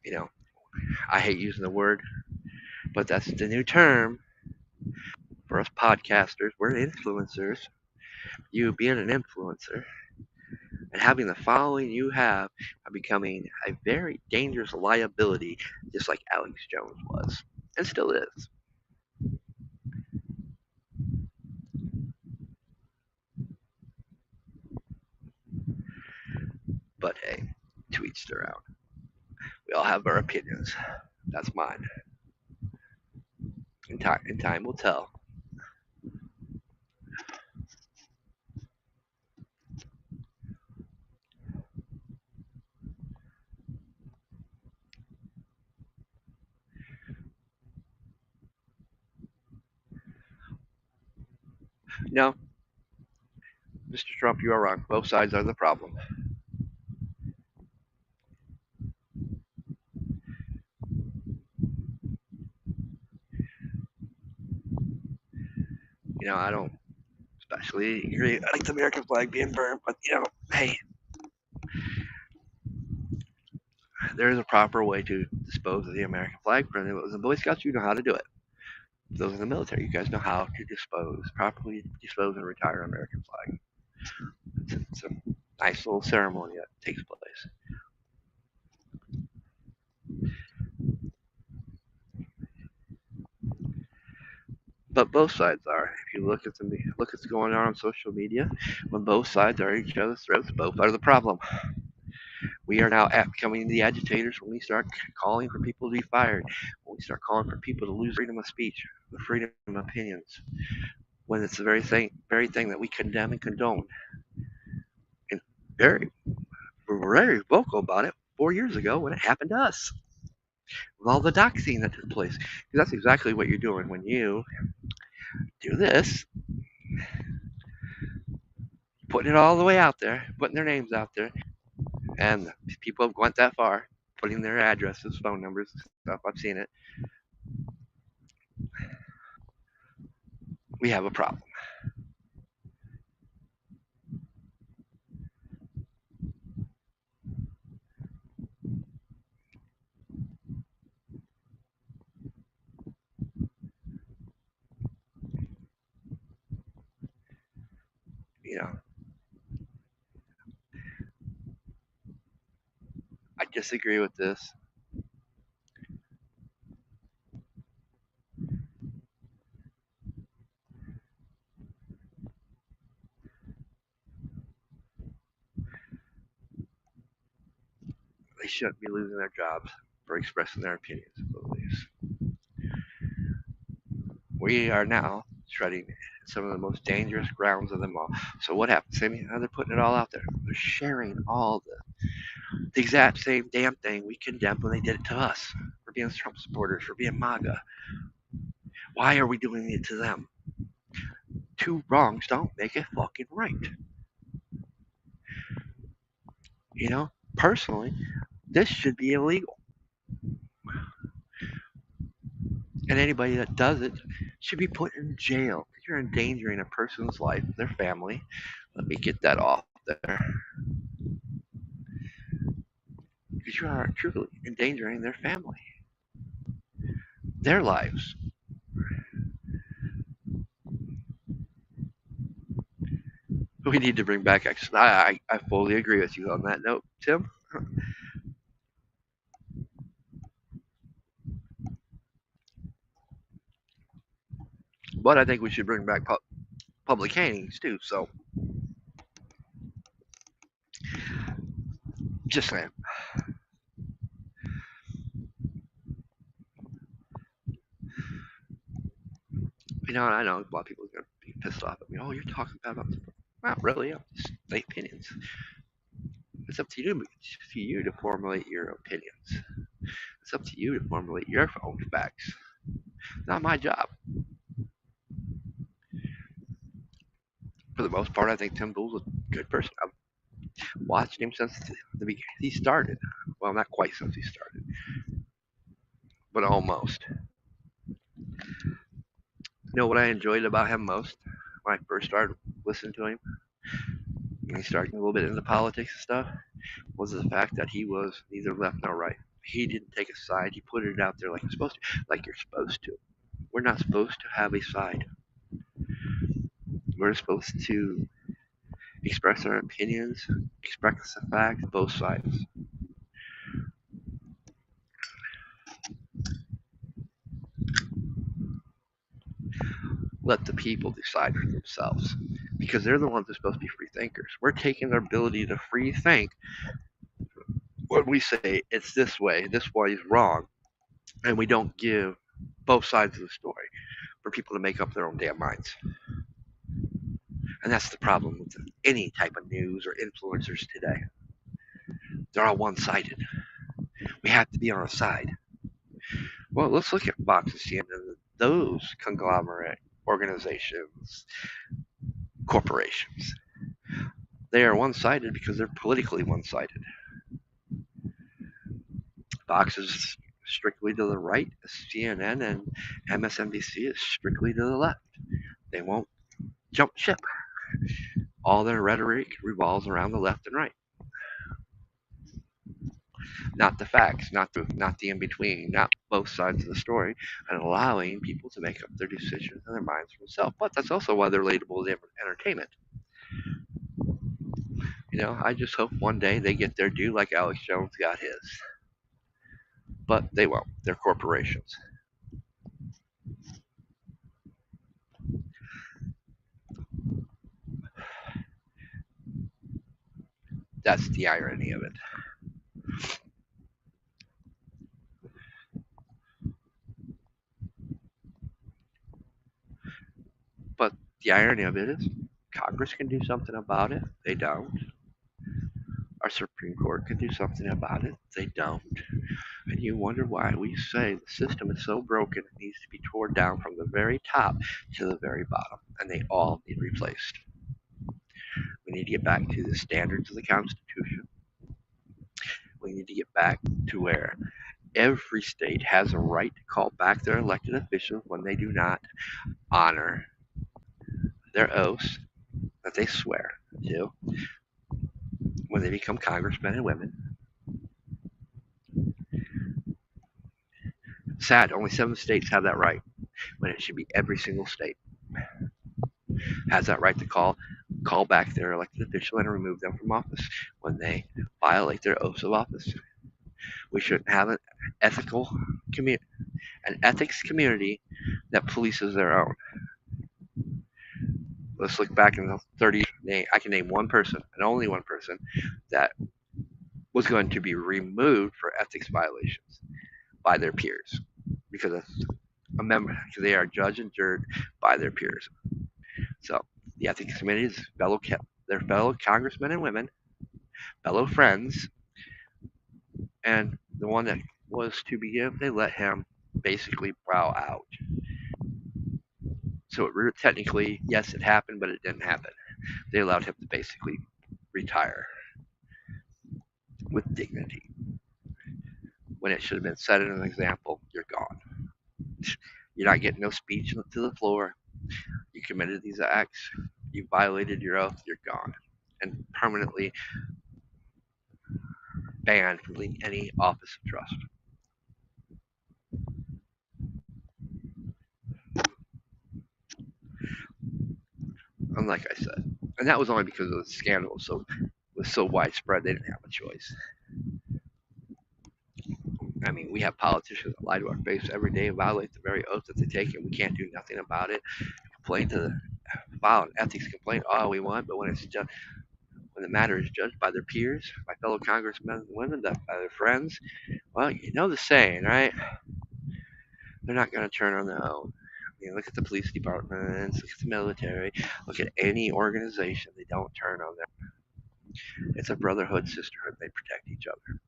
You know, I hate using the word, but that's the new term for us podcasters. We're influencers. You being an influencer and having the following you have are becoming a very dangerous liability, just like Alex Jones was and still is. But hey, to each their own. We all have our opinions. That's mine. And time will tell. No, Mr. Trump, you are wrong. Both sides are the problem. I don't especially agree. I like the American flag being burned, but hey, there is a proper way to dispose of the American flag. For those in the Boy Scouts, you know how to do it. Those in the military, you guys know how to properly dispose and retire an American flag. It's a nice little ceremony that takes place. But both sides are. If you look at what's going on social media, when both sides are at each other's throats, both are the problem. We are now becoming the agitators when we start calling for people to be fired, when we start calling for people to lose freedom of speech, the freedom of opinions, when it's the very thing that we condemn and condone. And we're very vocal about it 4 years ago when it happened to us, with all the doxing that took place. Because that's exactly what you're doing when you do this, putting it all the way out there, putting their names out there, and people have went that far, putting their addresses, phone numbers, stuff. I've seen it. We have a problem. You know, I disagree with this. They shouldn't be losing their jobs for expressing their opinions and beliefs. We are now treading some of the most dangerous grounds of them all. So what happens? They're putting it all out there. They're sharing all the exact same damn thing we condemned when they did it to us for being Trump supporters, for being MAGA. Why are we doing it to them? Two wrongs don't make it fucking right. Personally, this should be illegal. And anybody that does it should be put in jail. You're endangering a person's life, their family. Let me get that off there. Because you are truly endangering their family, their lives. We need to bring back action. I fully agree with you on that note, Tim. But I think we should bring back public hangings too. So just saying. I know a lot of people are gonna be pissed off at me. Oh, you're talking about not really. I'm just state opinions. It's up to you to formulate your opinions. It's up to you to formulate your own facts. Not my job. For the most part, I think Tim Pool's a good person. I've watched him since the beginning. He started. Well, not quite since he started, but almost. You know what I enjoyed about him most when I first started listening to him? When he started a little bit into politics and stuff, was the fact that he was neither left nor right. He didn't take a side. He put it out there like you're supposed to. We're not supposed to have a side. We're supposed to express our opinions, express the facts, both sides. Let the people decide for themselves because they're the ones that are supposed to be free thinkers. We're taking their ability to free think when we say it's this way is wrong, and we don't give both sides of the story for people to make up their own damn minds. And that's the problem with any type of news or influencers today. They're all one-sided. We have to be on a side. Well, let's look at Fox and CNN and those conglomerate organizations, corporations. They are one-sided because they're politically one-sided. Fox is strictly to the right, CNN and MSNBC is strictly to the left. They won't jump ship. All their rhetoric revolves around the left and right. Not the facts, not the in between, not both sides of the story, and allowing people to make up their decisions in their minds for themselves. But that's also why they're labeled entertainment. I just hope one day they get their due like Alex Jones got his. But they won't. They're corporations. That's the irony of it. But the irony of it is Congress can do something about it. They don't. Our Supreme Court can do something about it. They don't. And you wonder why we say the system is so broken it needs to be torn down from the very top to the very bottom. And they all need replaced. We need to get back to the standards of the Constitution. We need to get back to where every state has a right to call back their elected officials when they do not honor their oaths that they swear to when they become congressmen and women. Sad, only 7 states have that right, when it should be every single state has that right to call back their elected official and remove them from office when they violate their oaths of office. We shouldn't have an ethics community that polices their own. Let's look back in the 30 years. I can name one person, and only one person, that was going to be removed for ethics violations by their peers because they are judged and jured by their peers. So the ethics committee is their fellow congressmen and women, fellow friends, and the one that was to begin, they let him basically bow out. So technically, yes, it happened, but it didn't happen. They allowed him to basically retire with dignity. When it should have been set as an example, you're gone. You're not getting no speech to the floor. You committed these acts. You violated your oath. You're gone. And permanently banned from any office of trust. And like I said, And that was only because of the scandal was so widespread they didn't have a choice. I mean, we have politicians that lie to our face every day and violate the very oath that they take, and we can't do nothing about it. Complain to the file an ethics complaint all we want, but when the matter is judged by their peers, by fellow congressmen and women, by their friends, well, you know the saying, right? They're not going to turn on their own. Look at the police departments, look at the military, look at any organization. They don't turn on them. It's a brotherhood, sisterhood. They protect each other,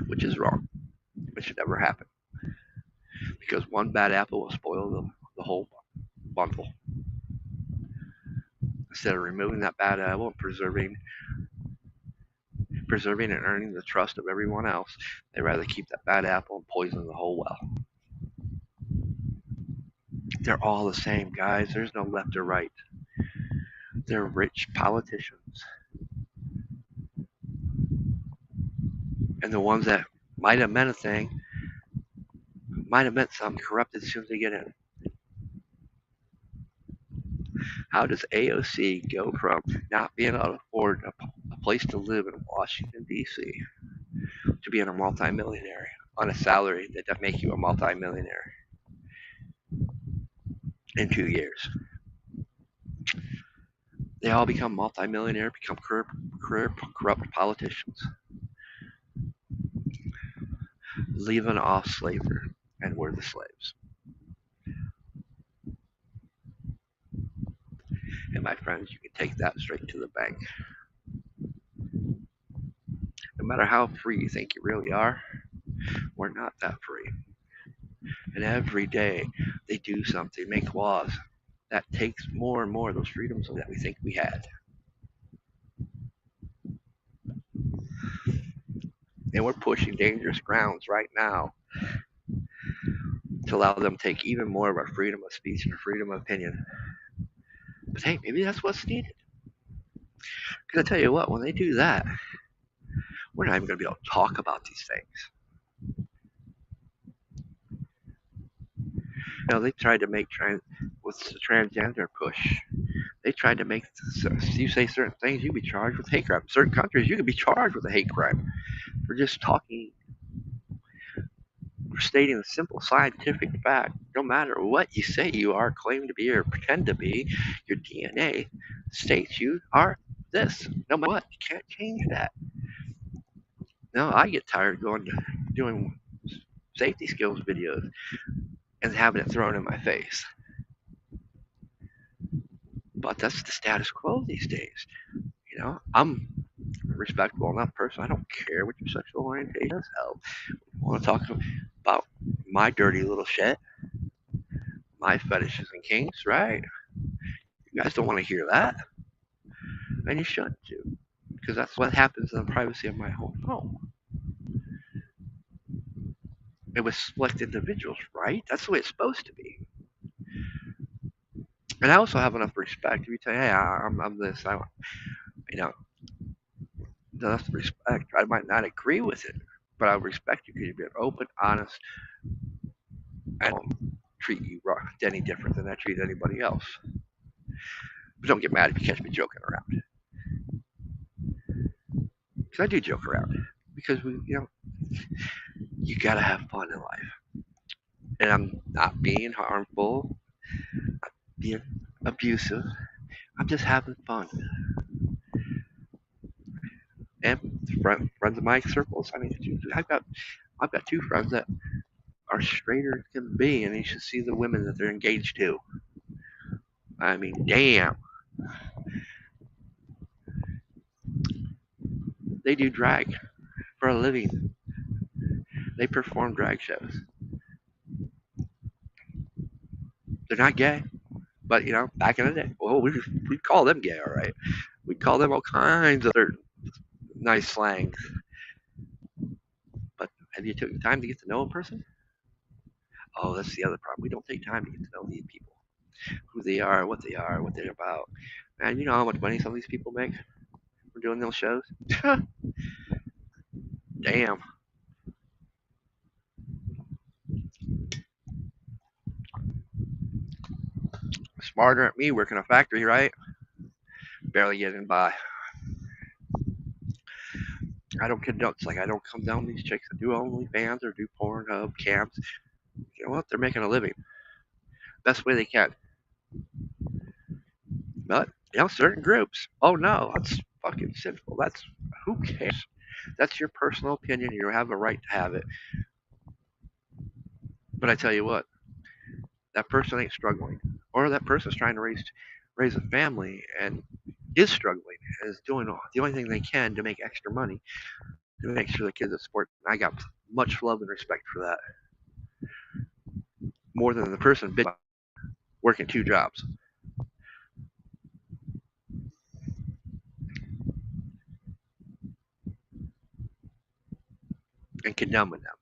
which is wrong. It should never happen because one bad apple will spoil the whole bundle. Instead of removing that bad apple and preserving and earning the trust of everyone else, they'd rather keep that bad apple and poison the whole well. They're all the same, guys. There's no left or right. They're rich politicians. And the ones that might have meant a thing, might have meant something, corrupted as soon as they get in. How does AOC go from not being able to afford a place to live in Washington, D.C. to being a multimillionaire on a salary that doesn't make you a multimillionaire in 2 years? They all become multimillionaire, become corrupt politicians, leaving off slavery, and we're the slaves. And my friends, you can take that straight to the bank. No matter how free you think you really are, we're not that free. And every day they do something, make laws that takes more and more of those freedoms that we think we had. And we're pushing dangerous grounds right now to allow them to take even more of our freedom of speech and our freedom of opinion. But hey, maybe that's what's needed. Because I tell you what, when they do that, we're not even going to be able to talk about these things. They tried to make with the transgender push. They tried to make you say certain things, you can be charged with hate crime. Certain countries, you can be charged with a hate crime for just talking, for stating a simple scientific fact. No matter what you say you are, claim to be, or pretend to be, your DNA states you are this. No matter what, you can't change that. Now, I get tired doing safety skills videos and having it thrown in my face. But that's the status quo these days. I'm a respectable enough person. I don't care what your sexual orientation is. Hell, I want to talk about my dirty little shit, my fetishes and kinks, right? You guys don't want to hear that, and you shouldn't too, because that's what happens in the privacy of my own home. It was select individuals, right? That's the way it's supposed to be. And I also have enough respect. If you say, hey, I'm this, enough respect. I might not agree with it, but I respect you because you've been open, honest, and I don't treat you any different than I treat anybody else. But don't get mad if you catch me joking around. Because I do joke around. Because you gotta have fun in life. And I'm not being harmful, not being abusive. I'm just having fun. And friends of my circles, I've got two friends that are straighter as can be, and you should see the women that they're engaged to. Damn. They do drag for a living. They perform drag shows. They're not gay, but back in the day, we'd call them gay, all right. We'd call them all kinds of other nice slangs. But have you taken time to get to know a person? Oh, that's the other problem. We don't take time to get to know these people, who they are, what they're about. Man, you know how much money some of these people make for doing those shows? Damn. smarter than me working a factory, right? Barely getting by. I don't condone. It's like I don't come down these chicks that do OnlyFans or do Pornhub camps. You know what? They're making a living best way they can. But certain groups. Oh no, that's fucking sinful. That's who cares? That's your personal opinion. You have a right to have it. But I tell you what, that person ain't struggling, or that person's trying to raise a family and is struggling, and is doing the only thing they can to make extra money to make sure the kids are sport. I got much love and respect for that, more than the person working two jobs and condemning them.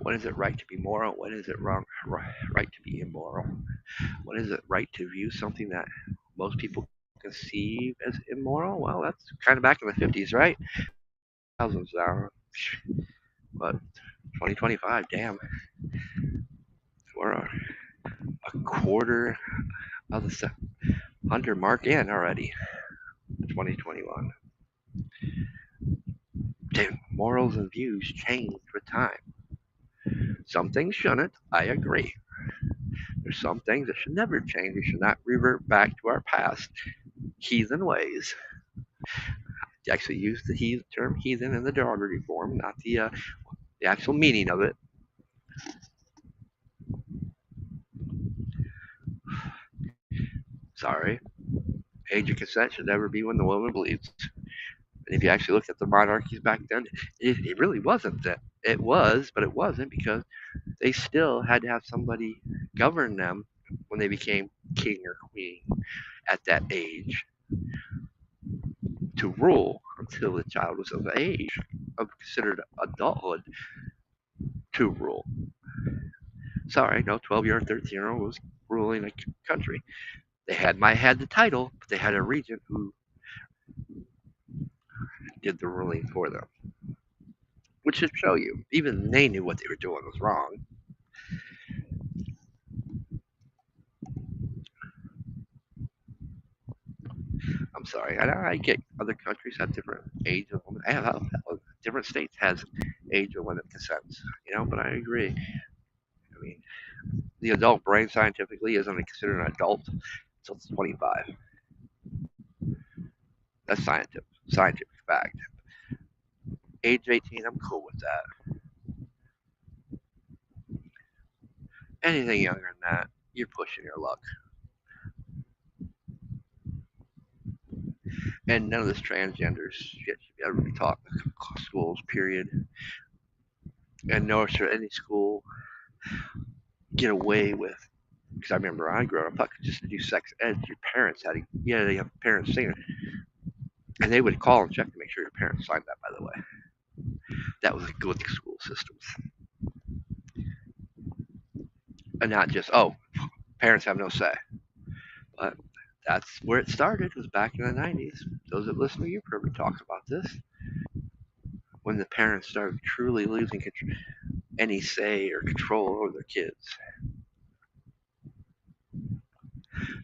When is it right to be moral? When is it right to be immoral? When is it right to view something that most people conceive as immoral? Well, that's kind of back in the 50s, right? Thousands now. But 2025, damn, we're a quarter of the 100 mark in already. 2021. Damn, morals and views change with time. Some things shouldn't, I agree. There's some things that should never change. We should not revert back to our past heathen ways. You actually use the term heathen in the derogatory form, not the actual meaning of it. Sorry. Age of consent should never be when the woman bleeds. And if you actually look at the monarchies back then, it really wasn't that. It was, but it wasn't, because they still had to have somebody govern them when they became king or queen at that age to rule until the child was of age of considered adulthood to rule. Sorry, no 12-year or 13-year-old was ruling a country. Might had the title, but they had a regent who did the ruling for them. Which should show you, even they knew what they were doing was wrong. I'm sorry, I get other countries have different age of women. Different states has age of women consents, but I agree. I mean, the adult brain scientifically isn't considered an adult until it's 25. That's scientific fact. Age 18, I'm cool with that. Anything younger than that, you're pushing your luck. And none of this transgender shit should ever be taught in schools, period. And nor should any school get away with, because I remember I grew up just to do sex ed, your parents had to, they have parents saying it. And they would call and check to make sure your parents signed that, by the way. That was good school systems. And not just, parents have no say. But that's where it started, was back in the 90s. Those that listen to you probably talk about this. When the parents started truly losing any say or control over their kids.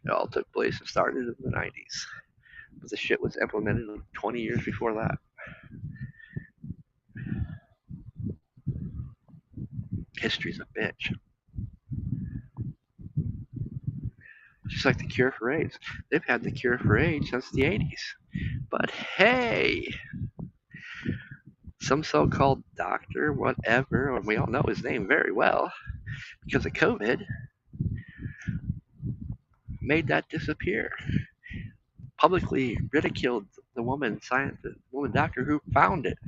It all took place and started in the 90s. But the shit was implemented 20 years before that. History's a bitch. Just like the cure for AIDS. They've had the cure for AIDS since the 80s. But hey, some so-called doctor, whatever, and we all know his name very well, because of COVID, made that disappear. Publicly ridiculed the woman doctor who found it.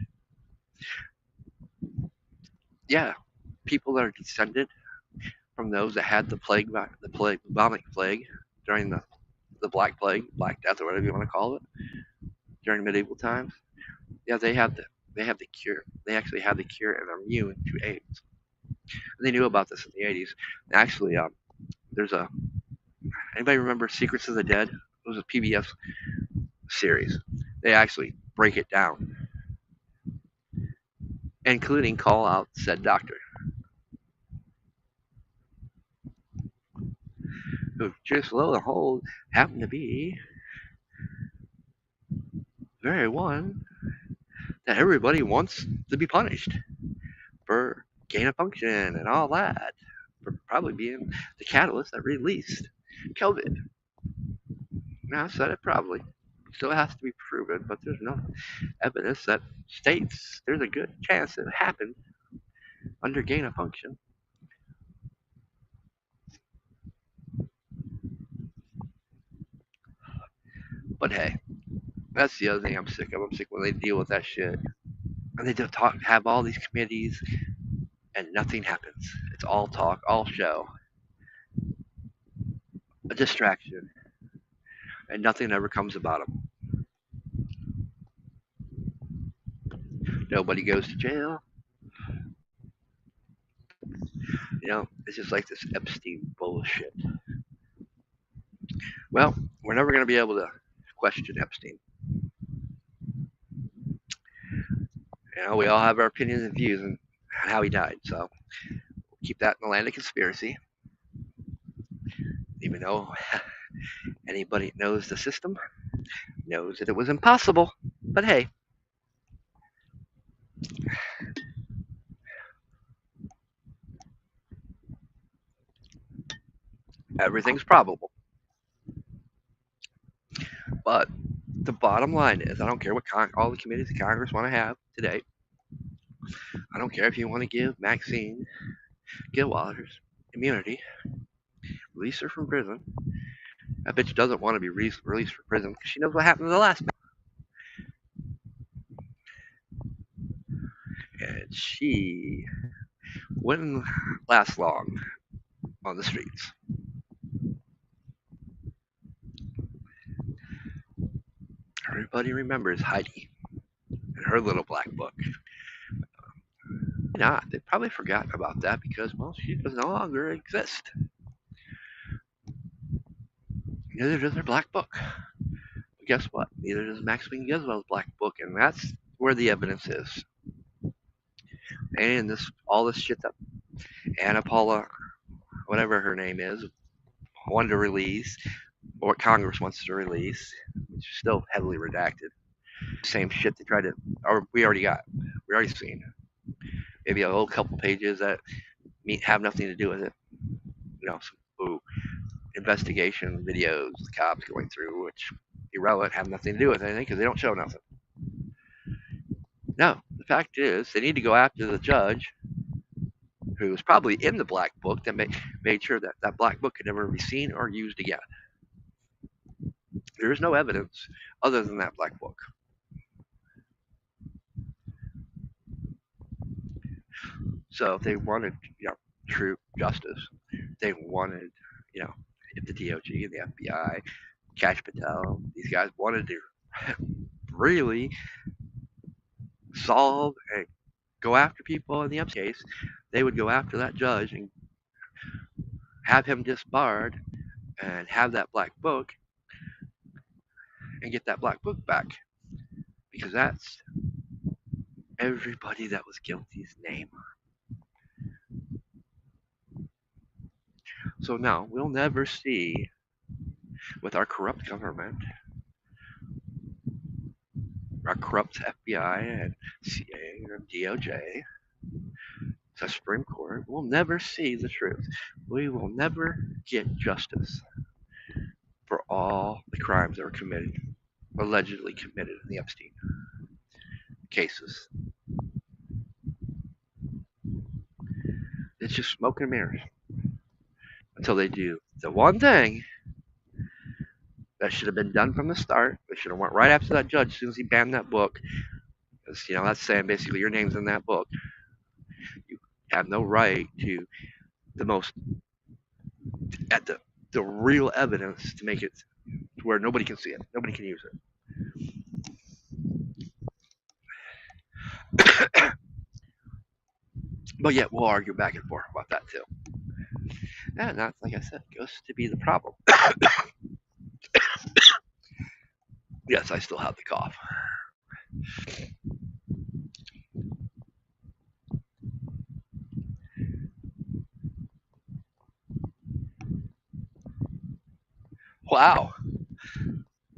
Yeah, people that are descended from those that had the bubonic plague during the Black Plague, Black Death, or whatever you want to call it, during medieval times. Yeah, they have the cure. They actually have the cure and are immune to AIDS. And they knew about this in the 80s. Actually, there's anybody remember Secrets of the Dead? was a PBS series. They actually break it down, including call out said doctor, who just lo and behold happened to be the very one that everybody wants to be punished for gain of function and all that, for probably being the catalyst that released COVID. Now, I said it probably. Still has to be proven, but there's no evidence that states there's a good chance it happened under gain of function. But hey, that's the other thing I'm sick of. I'm sick when they deal with that shit. And they just have all these committees, and nothing happens. It's all talk, all show, a distraction, and nothing ever comes about them. Nobody goes to jail. It's just like this Epstein bullshit. Well, we're never going to be able to question Epstein. We all have our opinions and views on how he died, so we'll keep that in the land of conspiracy. Even though anybody that knows the system knows that it was impossible. But hey, everything's probable. But the bottom line is, I don't care what all the committees of Congress want to have today. I don't care if you want to give Maxine Gilwaters immunity, release her from prison. That bitch doesn't want to be released from prison because she knows what happened to the last. And she wouldn't last long on the streets. Everybody remembers Heidi and her little black book. Why not? They probably forgot about that because, well, she does no longer exist. Neither does her black book. But guess what? Neither does Maxine Gizmo's black book, and that's where the evidence is. And all this shit that Anna Paula, whatever her name is, wanted to release, or what Congress wants to release, which is still heavily redacted. Same shit they tried to, or we already seen. Maybe a little couple pages that have nothing to do with it. Some investigation videos, the cops going through, which irrelevant, have nothing to do with anything because they don't show nothing. No, the fact is, they need to go after the judge who was probably in the black book that made sure that that black book could never be seen or used again. There is no evidence other than that black book. So if they wanted, true justice, they wanted, if the DOJ and the FBI, Cash Patel, these guys wanted to really solve and go after people in the Epstein case, they would go after that judge and have him disbarred and have that black book and get that black book back, because that's everybody that was guilty's name. So no, we'll never see, with our corrupt government, our corrupt FBI and CA or DOJ, the Supreme Court, we'll never see the truth. We will never get justice for all the crimes that were allegedly committed in the Epstein cases. It's just smoke and mirrors until they do the one thing that should have been done from the start. They should have went right after that judge as soon as he banned that book. Because, that's saying basically your name's in that book. You have no right to the real evidence to make it to where nobody can see it. Nobody can use it. But yet we'll argue back and forth about that too. And that, like I said, goes to be the problem. Yes, I still have the cough. Wow.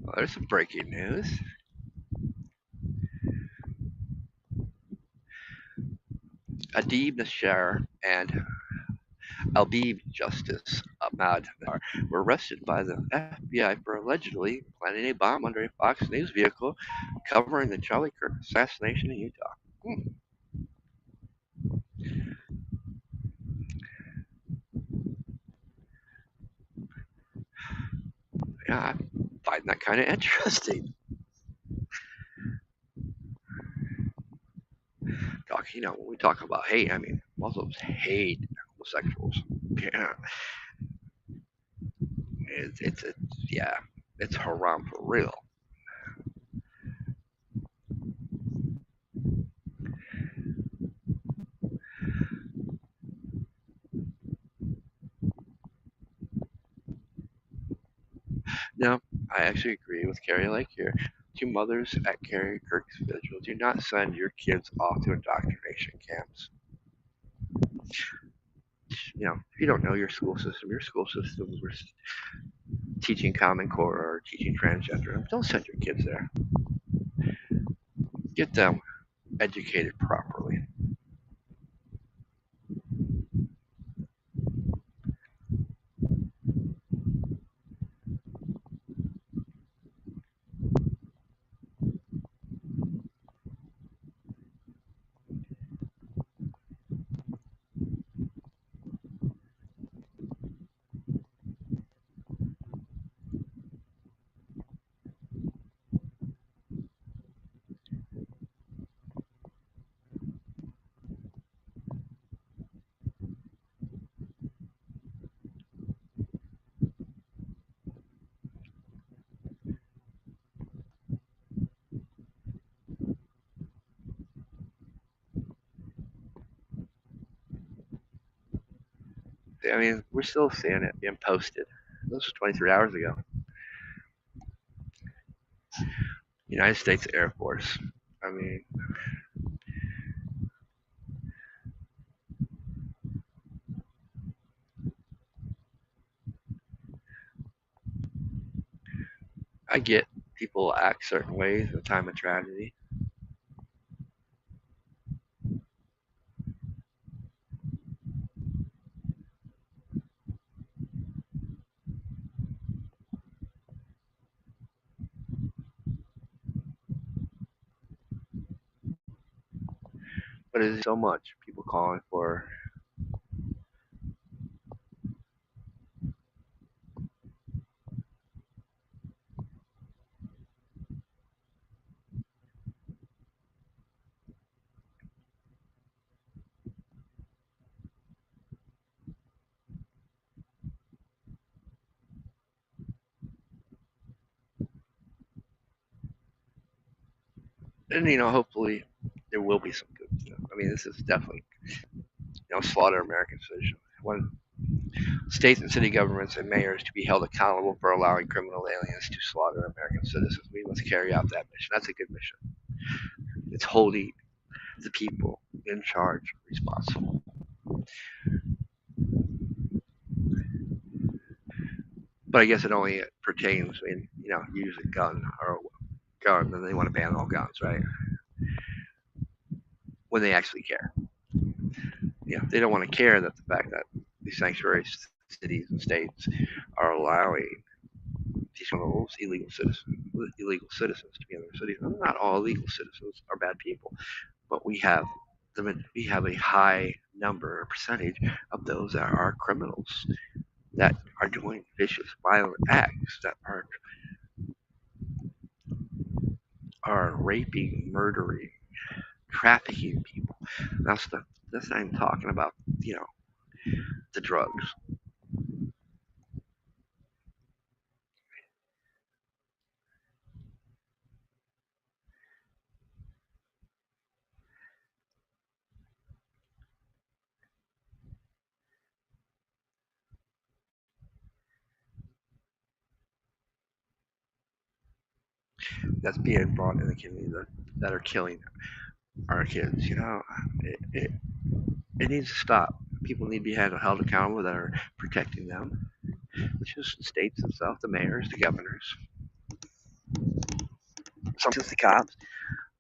Well, there's some breaking news. Adib Nashar and Albib Justice Ahmad were arrested by the FBI for allegedly planting a bomb under a Fox News vehicle covering the Charlie Kirk assassination in Utah. Hmm. Yeah, I find that kind of interesting. When we talk about hate, I mean, Muslims hate homosexuals. Yeah, it's yeah, it's haram for real. No, I actually agree with Carrie Lake here. To mothers at Carrie Kirk's vigil, do not send your kids off to indoctrination camps. If you don't know your school system was teaching Common Core or teaching transgender. Don't send your kids there. Get them educated properly. I mean, we're still seeing it being posted. This was 23 hours ago. United States Air Force. I mean, I get people act certain ways in a time of tragedy, but it is so much people calling for. And hopefully there will be some good stuff. I mean, this is definitely slaughter American citizens. One states and city governments and mayors to be held accountable for allowing criminal aliens to slaughter American citizens. We must carry out that mission. That's a good mission. It's holding the people in charge responsible. But I guess it only pertains when you use a gun or a gun, and they want to ban all guns, right? When they actually care. They don't want to care that the fact that these sanctuary cities and states are allowing these illegal citizens to be in their cities. And not all illegal citizens are bad people, but we have a high number or percentage of those that are criminals that are doing vicious, violent acts that are raping, murdering, trafficking people. That's not even talking about the drugs. that's being brought in the community that are killing our kids. It, it needs to stop. People need to be held accountable that are protecting them, which is the states themselves, the mayors, the governors, sometimes the cops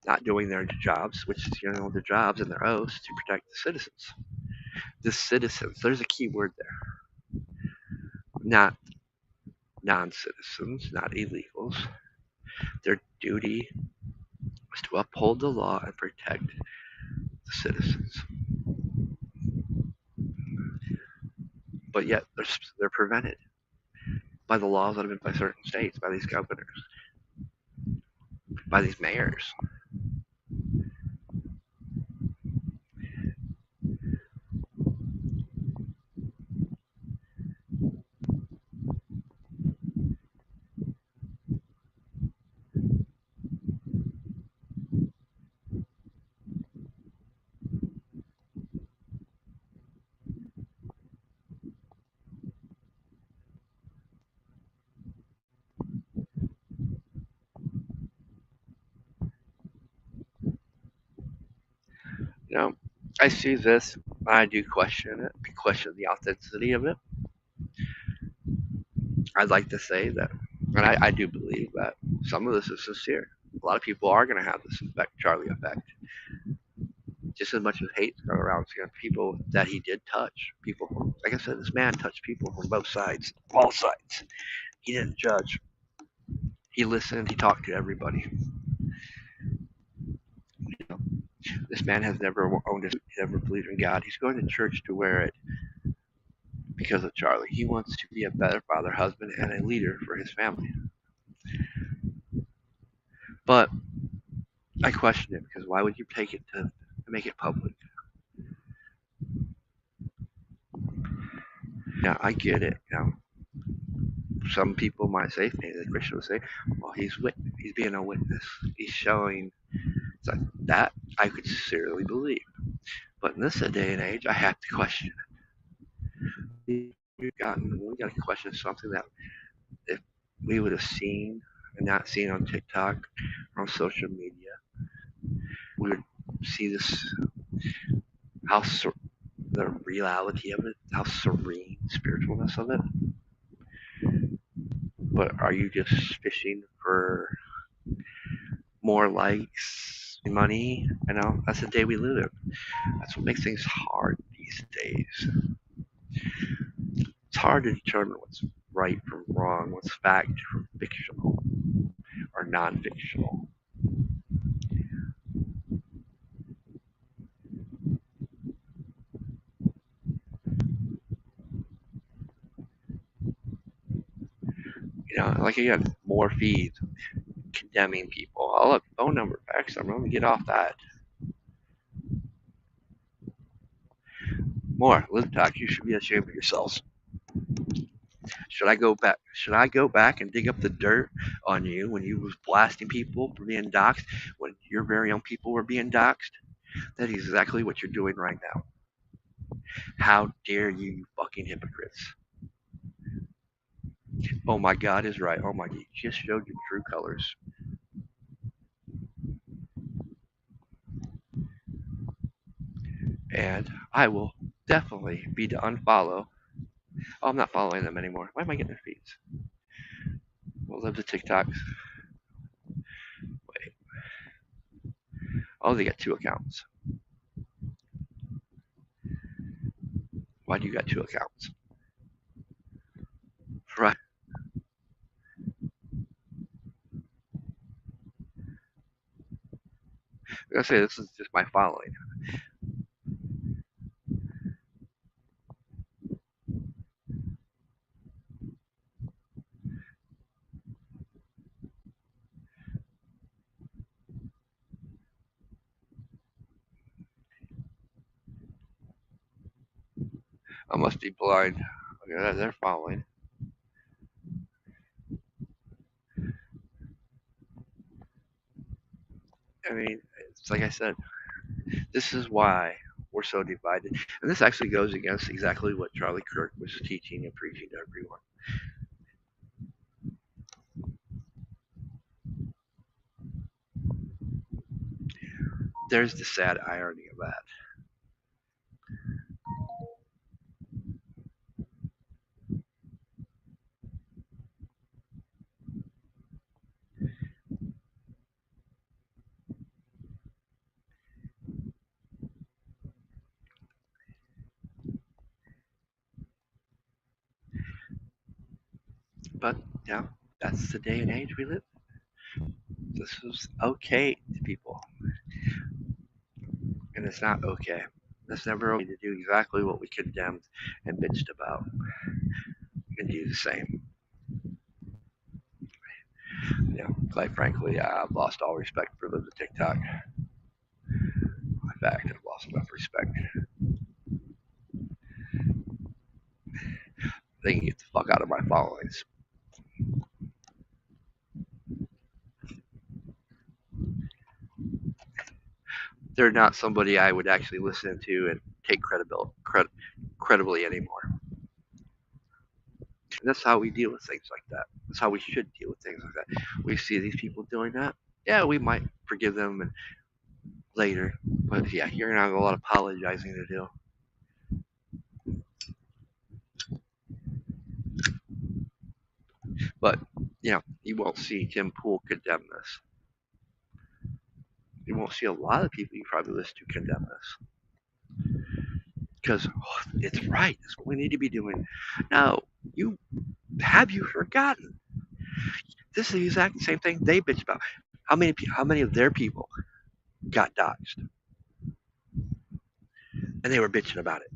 not doing their jobs, which is their jobs and their oaths to protect the citizens. The citizens, there's a key word there, not non-citizens, not illegals. Their duty is to uphold the law and protect the citizens. But yet they're prevented by the laws that have been by certain states, by these governors, by these mayors. You know, I see this, I do question it. I question the authenticity of it. I'd like to say that, and I do believe that some of this is sincere. A lot of people are going to have this Charlie effect. Just as much as hate's going around, people that he did touch. People, like I said, this man touched people from both sides, all sides. He didn't judge. He listened. He talked to everybody. This man has never owned it. He never believed in God. He's going to church to wear it because of Charlie. He wants to be a better father, husband, and a leader for his family. But I question it because why would you take it to make it public? Now, I get it. Some people might say, maybe the Christian would say, well, he's being a witness. He's showing that I could sincerely believe. But in this day and age, I have to question it. We got to question something that if we would have seen and not seen on TikTok or on social media, we would see this, the reality of it, how serene spiritualness of it. But are you just fishing for more likes, money? That's the day we live in. That's what makes things hard these days. It's hard to determine what's right from wrong, what's fact from fictional or non-fictional. Like again, more feeds condemning people. I'll have phone number, fax number. Let me get off that. More. Live talk. You should be ashamed of yourselves. Should I go back? Should I go back and dig up the dirt on you when you was blasting people for being doxxed, when your very own people were being doxxed? That is exactly what you're doing right now. How dare you, you fucking hypocrites? Oh my God is right. Oh my God, you just showed your true colors. And I will definitely be to unfollow. Oh, I'm not following them anymore. Why am I getting their feeds? We'll live the TikToks. Wait. Oh, they got 2 accounts. Why do you got 2 accounts? Right. I'm gonna say this is just my following. I must be blind. Okay, they're following. I mean, it's like I said, this is why we're so divided. And this actually goes against exactly what Charlie Kirk was teaching and preaching to everyone. there's the sad irony of that. But yeah, that's the day and age we live. This is okay to people, and it's not okay. It's never okay to do exactly what we condemned and bitched about, and do the same. Quite frankly, I've lost all respect for the TikTok. In fact, I've lost enough respect. They can get the fuck out of my followings. They're not somebody I would actually listen to and take credibly anymore. And that's how we deal with things like that. That's how we should deal with things like that. We see these people doing that. Yeah, we might forgive them and later, but yeah, you're gonna have a lot of apologizing to do. But you won't see Tim Pool condemn this. You won't see a lot of people you probably listen to condemn this because it's right. It's what we need to be doing. No, you forgotten? This is the exact same thing they bitch about. How many of their people got doxxed, and they were bitching about it.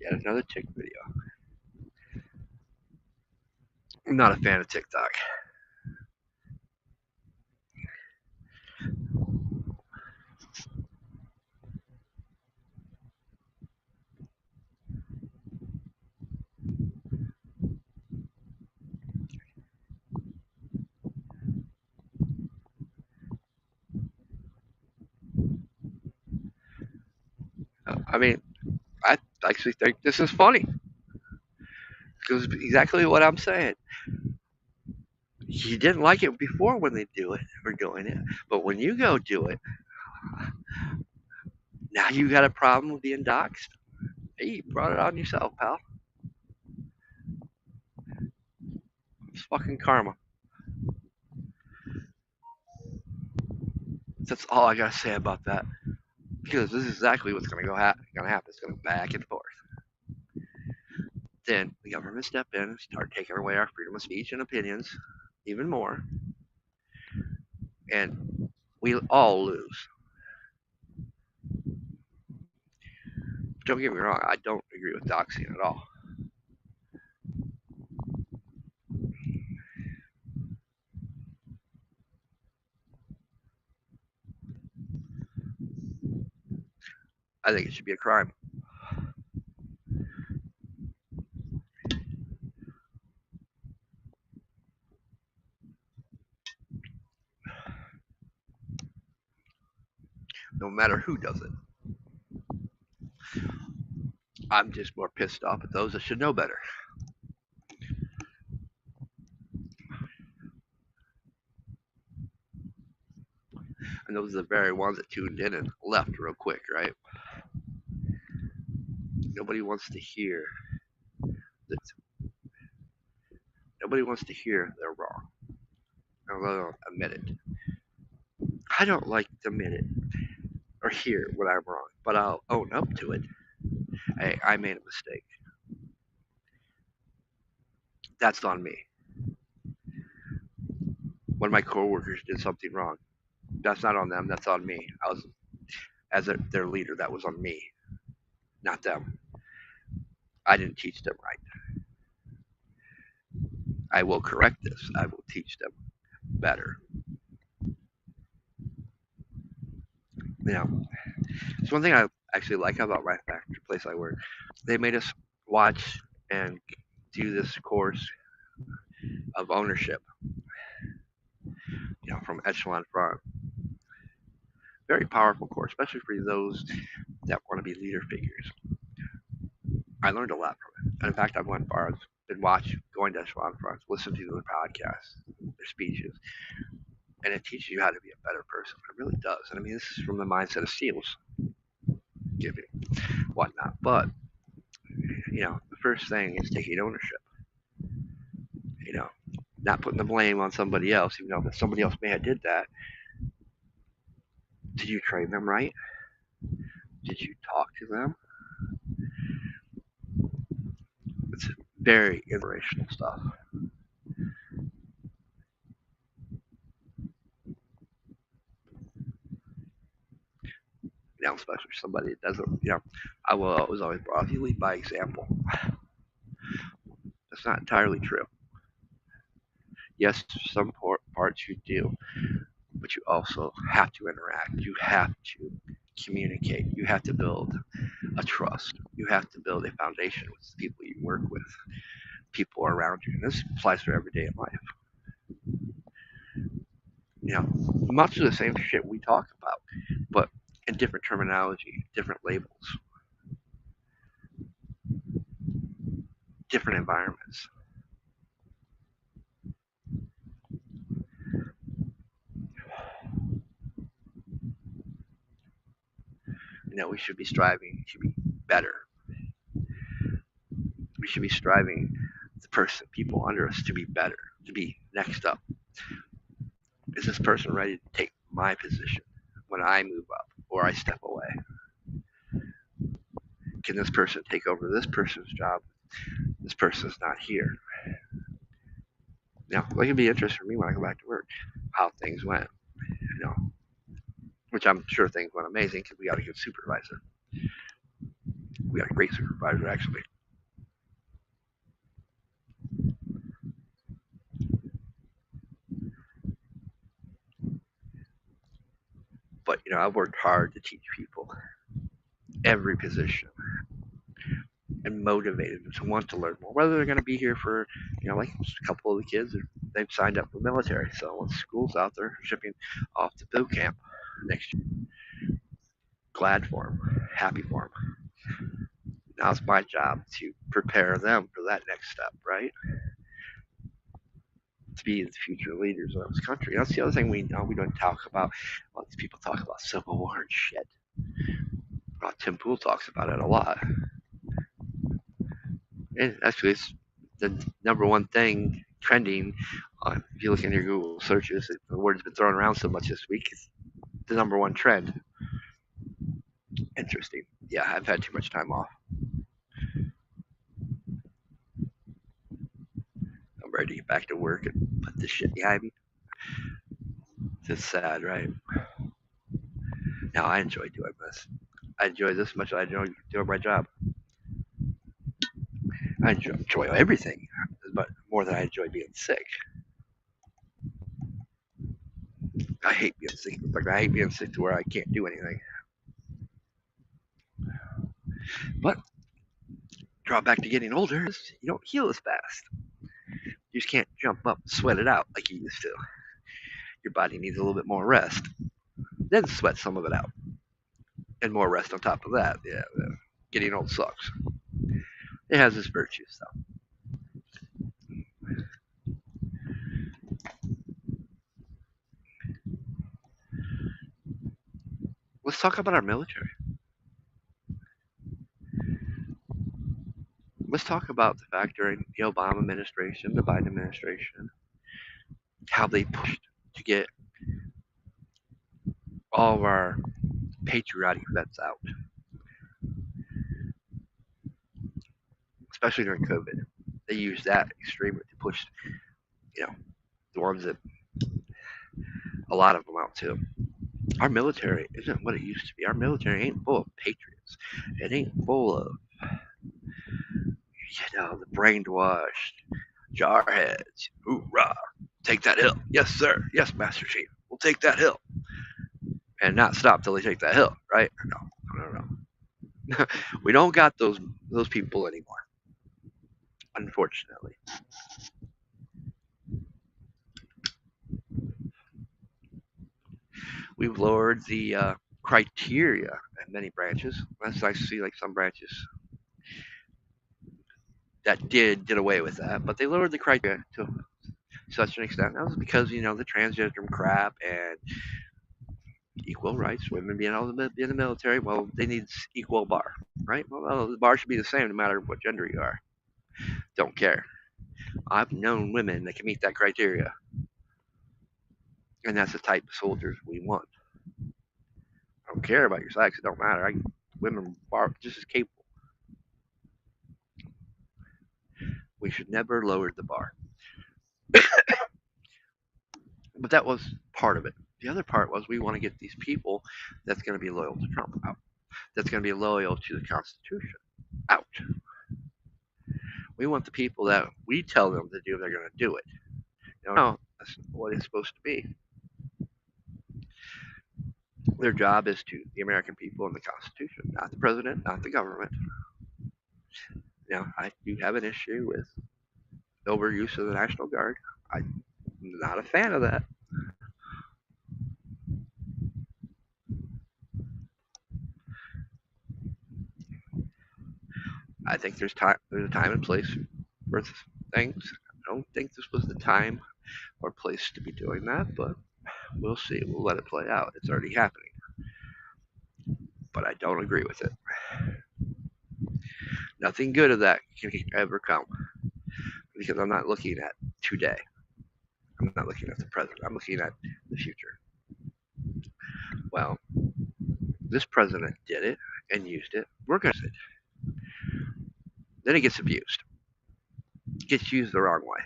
Yet another tick video. I'm not a fan of TikTok. I mean, I actually think this is funny because exactly what I'm saying. You didn't like it before when they do it or doing it, but when you go do it, now you got a problem with being doxxed. Hey, you brought it on yourself, pal. It's fucking karma. That's all I gotta say about that. Because this is exactly what's gonna happen. It's gonna go back and forth. Then the government step in and start taking away our freedom of speech and opinions even more, and we all lose. Don't get me wrong, I don't agree with doxing at all. I think it should be a crime. No matter who does it. I'm just more pissed off at those that should know better. And those are the very ones that tuned in and left real quick, right? Nobody wants to hear that. Nobody wants to hear they're wrong. Let alone admit it. I don't like to admit it or hear when I'm wrong, but I'll own up to it. Hey, I made a mistake. That's on me. One of my coworkers did something wrong. That's not on them. That's on me. I was, as their leader, that was on me. not them. I didn't teach them right. I will correct this. I will teach them better. You know, it's one thing I actually like about my factory place I work. They made us watch and do this course of ownership, from echelon front. Very powerful course, especially for those that want to be leader figures. I learned a lot from it. And in fact, I've went far, been going to echelon fronts, listened to their podcasts, their speeches, and it teaches you how to be a better person. It really does. And I mean, this is from the mindset of SEALs, giving, whatnot. But, the first thing is taking ownership. Not putting the blame on somebody else, even though somebody else may have did that. Did you train them right? Did you talk to them? It's very inspirational stuff. Especially somebody that doesn't, I will always brought up, you lead by example. That's not entirely true. Yes, some parts you do, but you also have to interact. You have to communicate. You have to build a trust. You have to build a foundation with the people you work with, people around you. And this applies for every day in life. Much of the same shit we talk about, but in different terminology, different labels, different environments. We should be striving to be better. We should be striving the people under us to be better, to be next up. Is this person ready to take my position when I move up or I step away? Can this person take over this person's job? This person's not here. It can be interesting for me when I go back to work, how things went, which I'm sure things went amazing because we got a good supervisor. We got a great supervisor, actually. But, I've worked hard to teach people every position and motivated them to want to learn more, whether they're going to be here for, like a couple of the kids, they've signed up for the military. So when school's out there shipping off to boot camp next year, glad for them, happy for them. Now it's my job to prepare them for that next step, right? To be the future leaders of this country. That's the other thing we don't talk about. Well, these people talk about Civil War and shit. Tim Pool talks about it a lot. And actually, it's the number one thing trending. If you look in your Google searches, the word's been thrown around so much this week. It's the number one trend. Interesting. Yeah, I've had too much time off. I'm ready to get back to work and put this shit behind me. It's sad, right? Now I enjoy doing this. I enjoy this much as I enjoy doing my job. I enjoy everything, but more than I enjoy being sick. I hate being sick. In fact, I hate being sick to where I can't do anything. But drawback to getting older is you don't heal as fast. You just can't jump up and sweat it out like you used to. Your body needs a little bit more rest. Then sweat some of it out. And more rest on top of that. Yeah, getting old sucks. It has its virtues, though. Let's talk about our military. Let's talk about the fact during the Obama administration, the Biden administration, how they pushed to get all of our patriotic vets out, especially during COVID. They used that extremely to push, the ones that, a lot of them out too. Our military isn't what it used to be. Our military ain't full of patriots. It ain't full of, the brainwashed jarheads. Hoorah! Take that hill. Yes, sir. Yes, Master Chief. We'll take that hill. And not stop till they take that hill, right? No. We don't got those people anymore, unfortunately. We've lowered the criteria in many branches. That's nice to see, like some branches that did away with that, but they lowered the criteria to such an extent. That was because the transgender crap and equal rights, women being able to be in the military. Well, they need equal bar, right? Well, the bar should be the same no matter what gender you are. Don't care. I've known women that can meet that criteria, and that's the type of soldiers we want. I don't care about your sex; it don't matter. Women are just as capable. We should never lower the bar. But that was part of it. The other part was we want to get these people that's going to be loyal to Trump out. That's going to be loyal to the Constitution out. We want the people that we tell them to do, they're going to do it. No, that's what it's supposed to be. Their job is to the American people and the Constitution, not the president, not the government. I do have an issue with overuse of the National Guard. I'm not a fan of that. I think there's a time and place for things. I don't think this was the time or place to be doing that, but we'll see. We'll let it play out. It's already happening. But I don't agree with it. Nothing good of that can ever come, because I'm not looking at today. I'm not looking at the present. I'm looking at the future. Well, this president did it and used it. We're going to use it. Then it gets abused. It gets used the wrong way.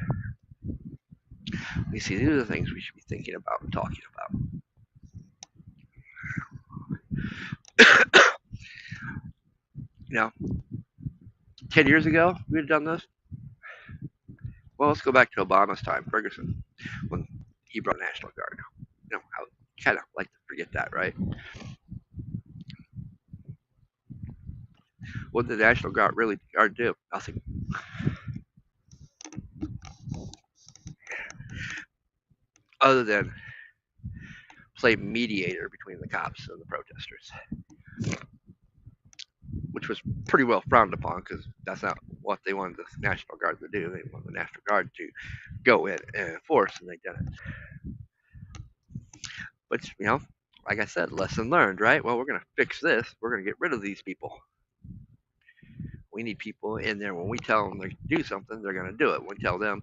You see, these are the things we should be thinking about and talking about. 10 years ago, we had done this. Well, let's go back to Obama's time, Ferguson, when he brought the National Guard. I kind of like to forget that, right? What did the National Guard really do? Nothing. Other than play mediator between the cops and the protesters, which was pretty well frowned upon, because that's not what they wanted the National Guard to do. They wanted the National Guard to go in and enforce, and they didn't. But, like I said, lesson learned, right? Well, we're going to fix this. We're going to get rid of these people. We need people in there. When we tell them to do something, they're going to do it. When we tell them,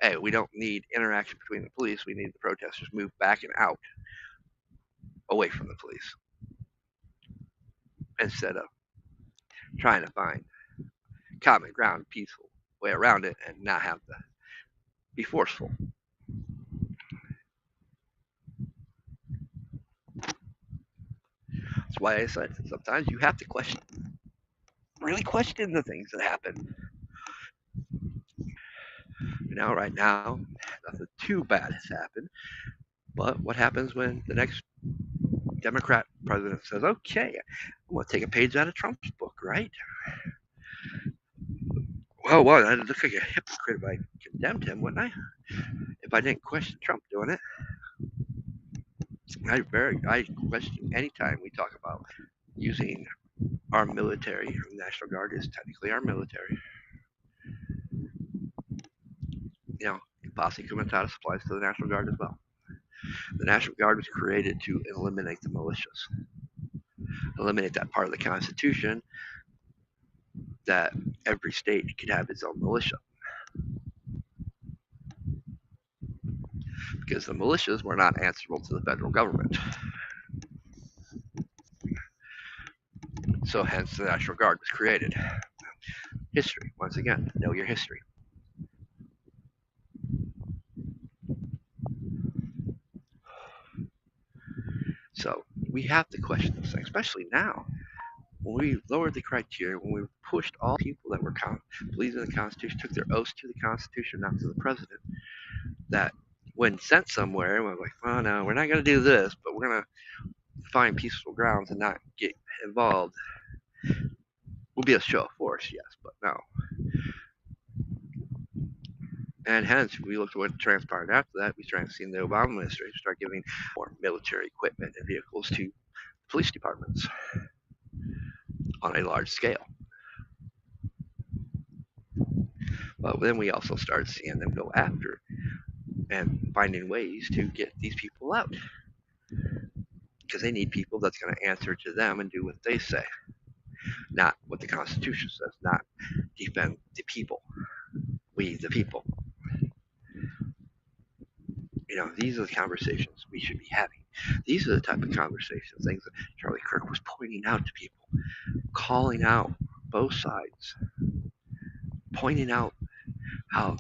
hey, we don't need interaction between the police. We need the protesters moved back and out, away from the police, instead of trying to find common ground, peaceful way around it, and not have to be forceful. That's why I said sometimes you have to really question the things that happen. Right now, nothing too bad has happened. But what happens when the next Democrat president says, okay, I'm going to take a page out of Trump's book, right? Well, I'd look like a hypocrite if I condemned him, wouldn't I? If I didn't question Trump doing it. I question any time we talk about using our military. The National Guard is technically our military. Posse Comitatus applies to the National Guard as well. The National Guard was created to eliminate the militias, eliminate that part of the Constitution that every state could have its own militia. Because the militias were not answerable to the federal government. So hence the National Guard was created. History, once again, know your history. So we have to question those things, especially now. when we lowered the criteria, when we pushed all people that were believed in the Constitution, took their oaths to the Constitution, not to the president, that when sent somewhere, we're like, oh no, we're not going to do this, but we're going to find peaceful grounds and not get involved. Will be a show of force, yes, but no. And hence, we looked at what transpired after that. We started seeing the Obama administration start giving more military equipment and vehicles to police departments on a large scale. But then we also started seeing them go after and finding ways to get these people out. Because they need people that's going to answer to them and do what they say. Not what the Constitution says, not defend the people. We, the people. These are the conversations we should be having. These are the type of conversations, things that Charlie Kirk was pointing out to people, calling out both sides, pointing out how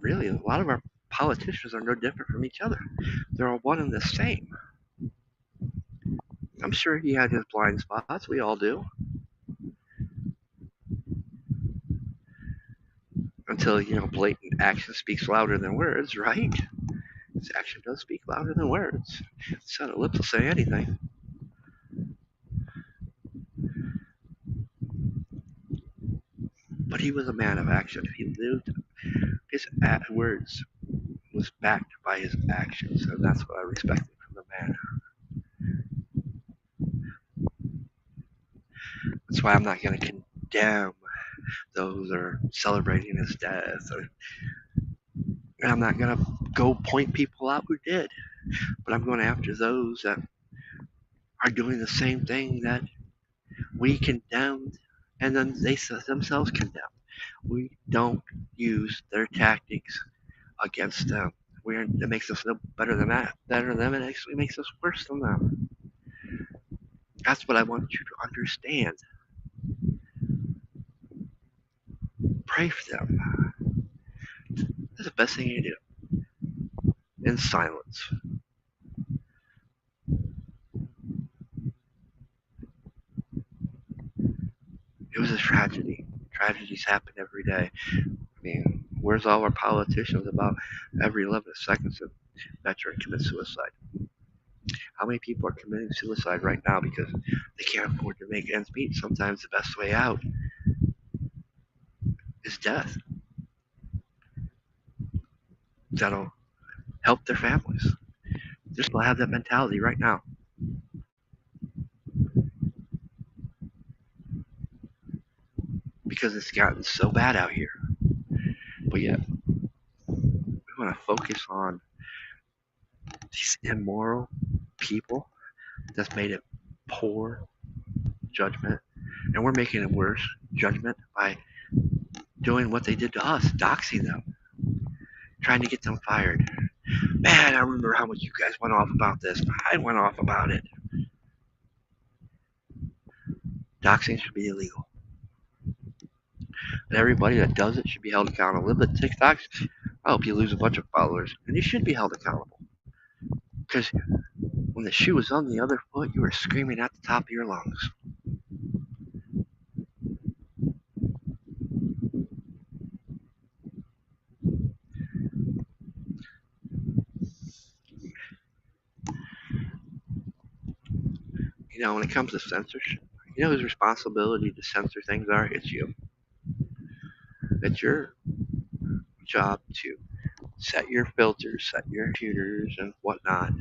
really a lot of our politicians are no different from each other. They're all one and the same. I'm sure he had his blind spots. We all do. Until, blatant action speaks louder than words, right? His action does speak louder than words. So the lips will say anything. But he was a man of action. He lived. His words was backed by his actions, and that's what I respected from the man. That's why I'm not going to condemn those that are celebrating his death, and I'm not going to go point people out who did, but I'm going after those that are doing the same thing that we condemned, and then they themselves condemn. We don't use their tactics against them. It makes us no better than them. It actually makes us worse than them. That's what I want you to understand. Pray for them. That's the best thing you do. In silence. It was a tragedy. Tragedies happen every day. I mean, where's all our politicians about every 11 seconds a veteran commits suicide? How many people are committing suicide right now because they can't afford to make ends meet? Sometimes the best way out is death. That'll help their families. Just have that mentality right now. Because it's gotten so bad out here. But yet, we want to focus on these immoral people that's made it poor judgment. And we're making it worse judgment by doing what they did to us, doxing them, trying to get them fired. Man, I remember how much you guys went off about this. I went off about it. Doxing should be illegal. And everybody that does it should be held accountable. But TikToks, I hope you lose a bunch of followers. And you should be held accountable. Because when the shoe was on the other foot, you were screaming at the top of your lungs. When it comes to censorship, whose responsibility to censor things are? It's you. It's your job to set your filters, set your computers and whatnot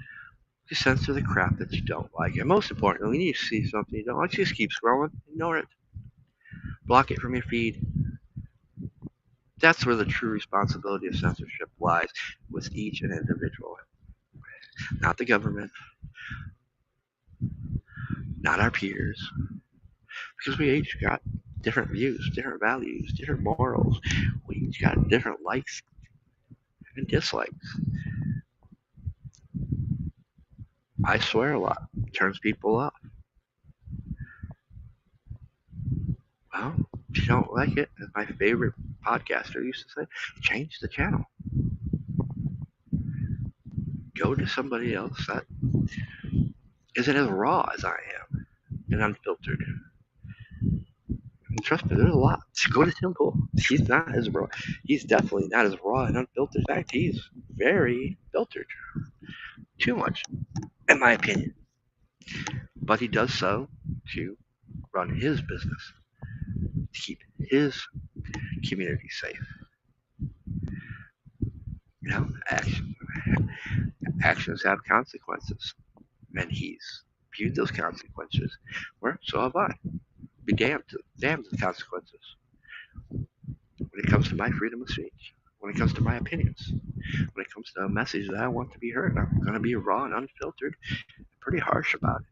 to censor the crap that you don't like. And most importantly, when you see something you don't like, just keep scrolling. Ignore it. Block it from your feed. That's where the true responsibility of censorship lies, with each and individual. Not the government. Not our peers. Because we each got different views, different values, different morals. We each got different likes and dislikes. I swear a lot. Turns people off. Well, if you don't like it, as my favorite podcaster used to say, change the channel. Go to somebody else that isn't as raw as I am and unfiltered. And trust me, there's a lot. Go to Temple. He's not as raw. He's definitely not as raw and unfiltered. In fact, he's very filtered. Too much, in my opinion. But he does so to run his business, to keep his community safe. You know, actions have consequences, and he's viewed those consequences. Or so have I. Be damned to the consequences. When it comes to my freedom of speech, when it comes to my opinions, when it comes to a message that I want to be heard, I'm going to be raw and unfiltered, pretty harsh about it.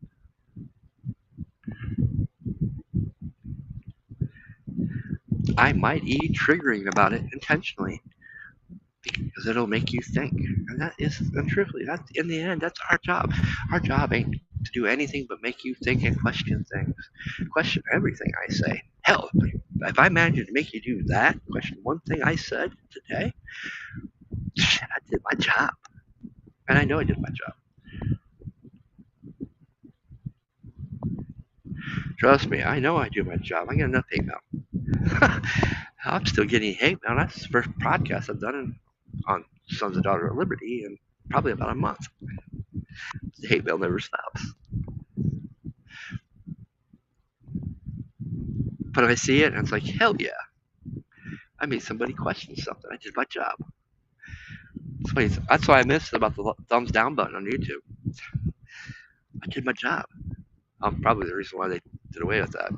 I might be triggering about it intentionally because it'll make you think. And that is, and truthfully, that's in the end, that's our job. Our job ain't to do anything but make you think and question things. Question everything I say. Hell, if I managed to make you do that, question one thing I said today, I did my job. And I know I did my job. Trust me, I know I do my job. I get enough hate mail. I'm still getting hate mail. That's the first podcast I've done on Sons and Daughters of Liberty in probably about a month. The hate mail never stops. But I see it and it's like, hell yeah. I made somebody question something. I did my job. That's why I missed about the thumbs down button on YouTube. I did my job. Probably the reason why they did away with that.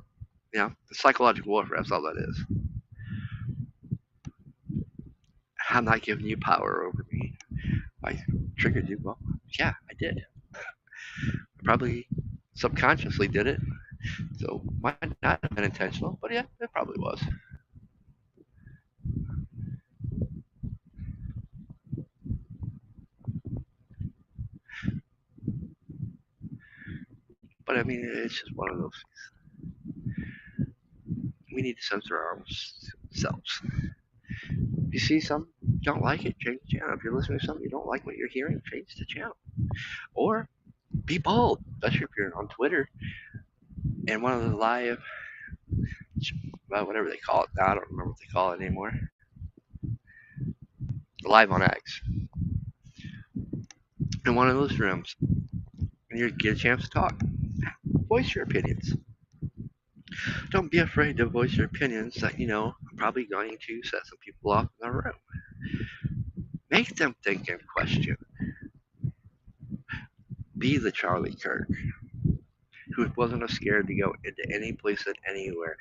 You know, the psychological warfare, that's all that is. I'm not giving you power over me. I triggered you. Well, yeah, I did. I probably subconsciously did it. So might not have been intentional, but yeah, it probably was. But I mean, it's just one of those things. We need to censor our own selves. If you see something, you don't like it, change the channel. If you're listening to something, you don't like what you're hearing, change the channel. Or be bold, especially if you're on Twitter and one of the live, whatever they call it now, I don't remember what they call it anymore. Live on X. In one of those rooms, and you get a chance to talk. Voice your opinions. Don't be afraid to voice your opinions that you know are probably going to set some people off in the room. Make them think and question. Be the Charlie Kirk, who wasn't scared to go into any place and anywhere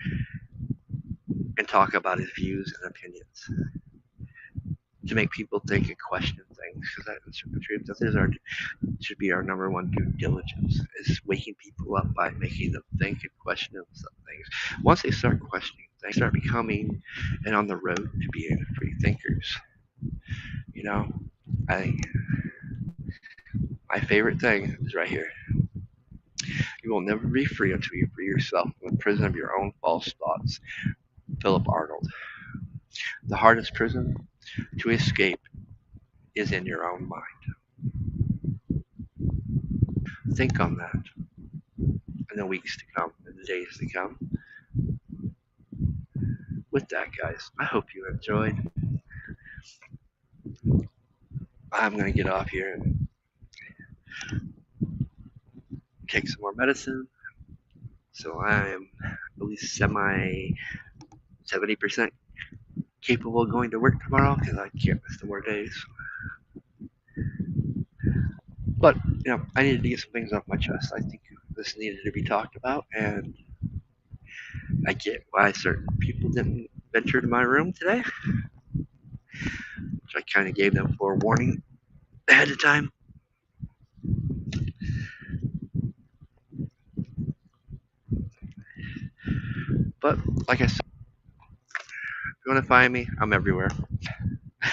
and talk about his views and opinions. To make people think and question things, because that is the truth. That should be our number one due diligence, is waking people up by making them think and question some things. Once they start questioning things, start becoming and on the road to being free thinkers. You know, I think my favorite thing is right here. You will never be free until you free yourself from the prison of your own false thoughts. Philip Arnold. The hardest prison to escape is in your own mind. Think on that in the weeks to come, in the days to come. With that, guys, I hope you enjoyed. I'm going to get off here and take some more medicine. So I am at least 70% capable of going to work tomorrow because I can't miss 2 more days. But, you know, I needed to get some things off my chest. I think this needed to be talked about, and I get why certain people didn't venture to my room today, which I kind of gave them forewarning ahead of time. But, like I said, if you want to find me, I'm everywhere.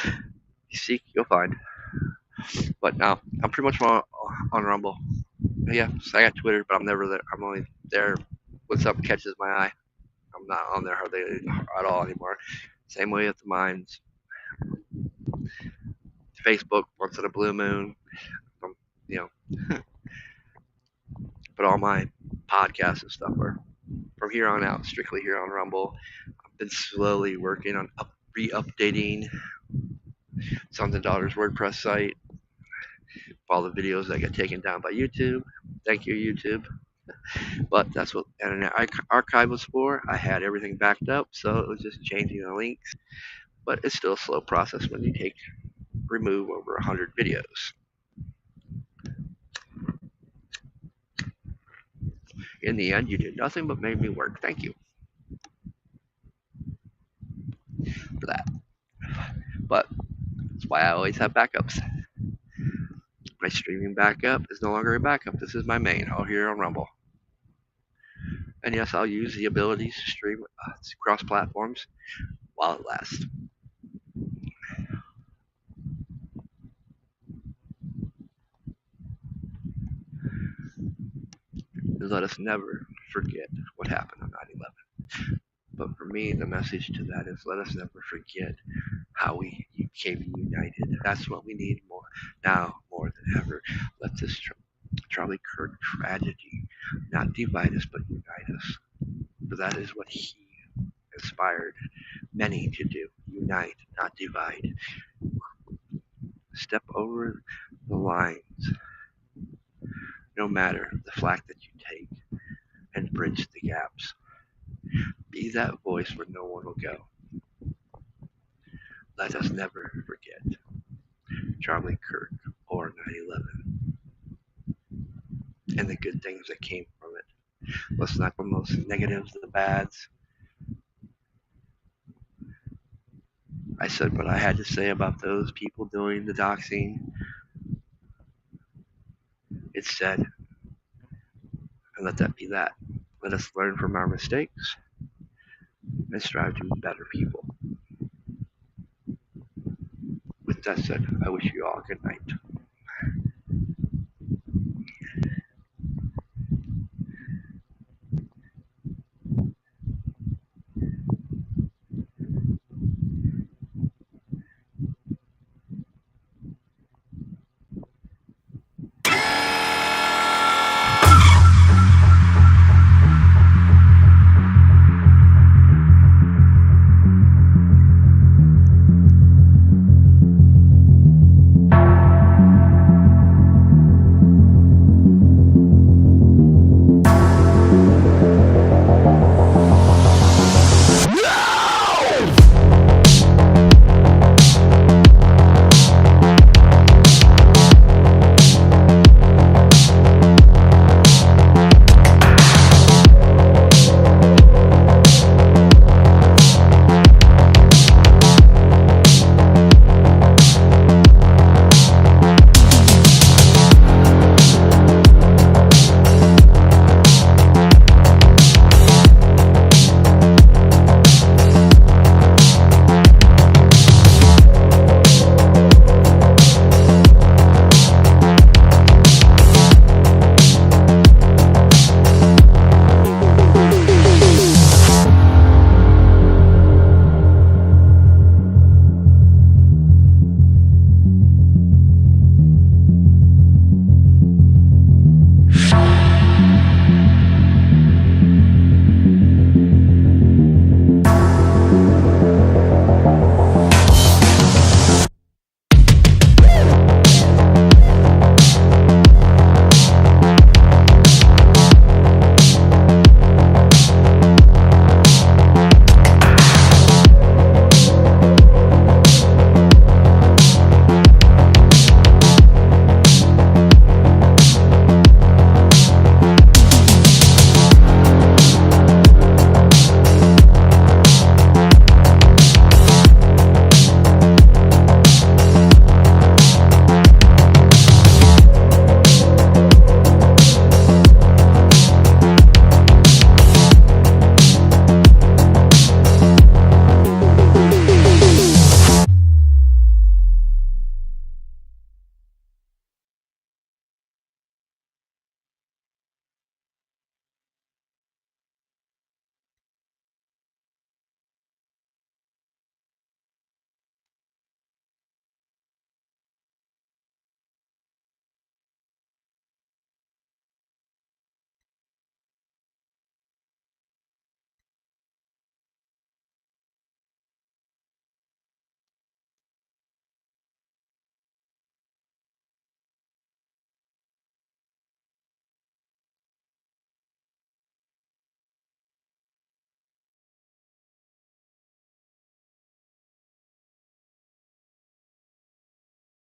You seek, you'll find. But now, I'm pretty much on Rumble. Yeah, so I got Twitter, but I'm never there. I'm only there when something catches my eye. I'm not on there hardly at all anymore. Same way with the Minds. Facebook, once in a blue moon. You know. But all my podcasts and stuff are from here on out strictly here on Rumble. I've been slowly working on re-updating Sons and Daughters WordPress site. All the videos that get taken down by YouTube. Thank you, YouTube. But that's what Internet Archive was for. I had everything backed up, so it was just changing the links. But it's still a slow process when you remove over 100 videos. In the end, you did nothing but made me work. Thank you for that. But that's why I always have backups. My streaming backup is no longer a backup. This is my main, all here on Rumble. And yes, I'll use the abilities to stream cross platforms while it lasts. Let us never forget what happened on 9/11. But for me, the message to that is let us never forget how we came united. That's what we need now more than ever. Let this Charlie Kirk tragedy not divide us, but unite us. For that is what he inspired many to do. Unite, not divide. Step over the lines, no matter the flack that you take, and bridge the gaps. Be that voice where no one will go. Let us never forget Charlie Kirk or 9/11 and the good things that came from it. Let's not from those negatives, the bads. I said what I had to say about those people doing the doxing. It's said, and let that be that. Let us learn from our mistakes and strive to be better people. With that said, I wish you all a good night.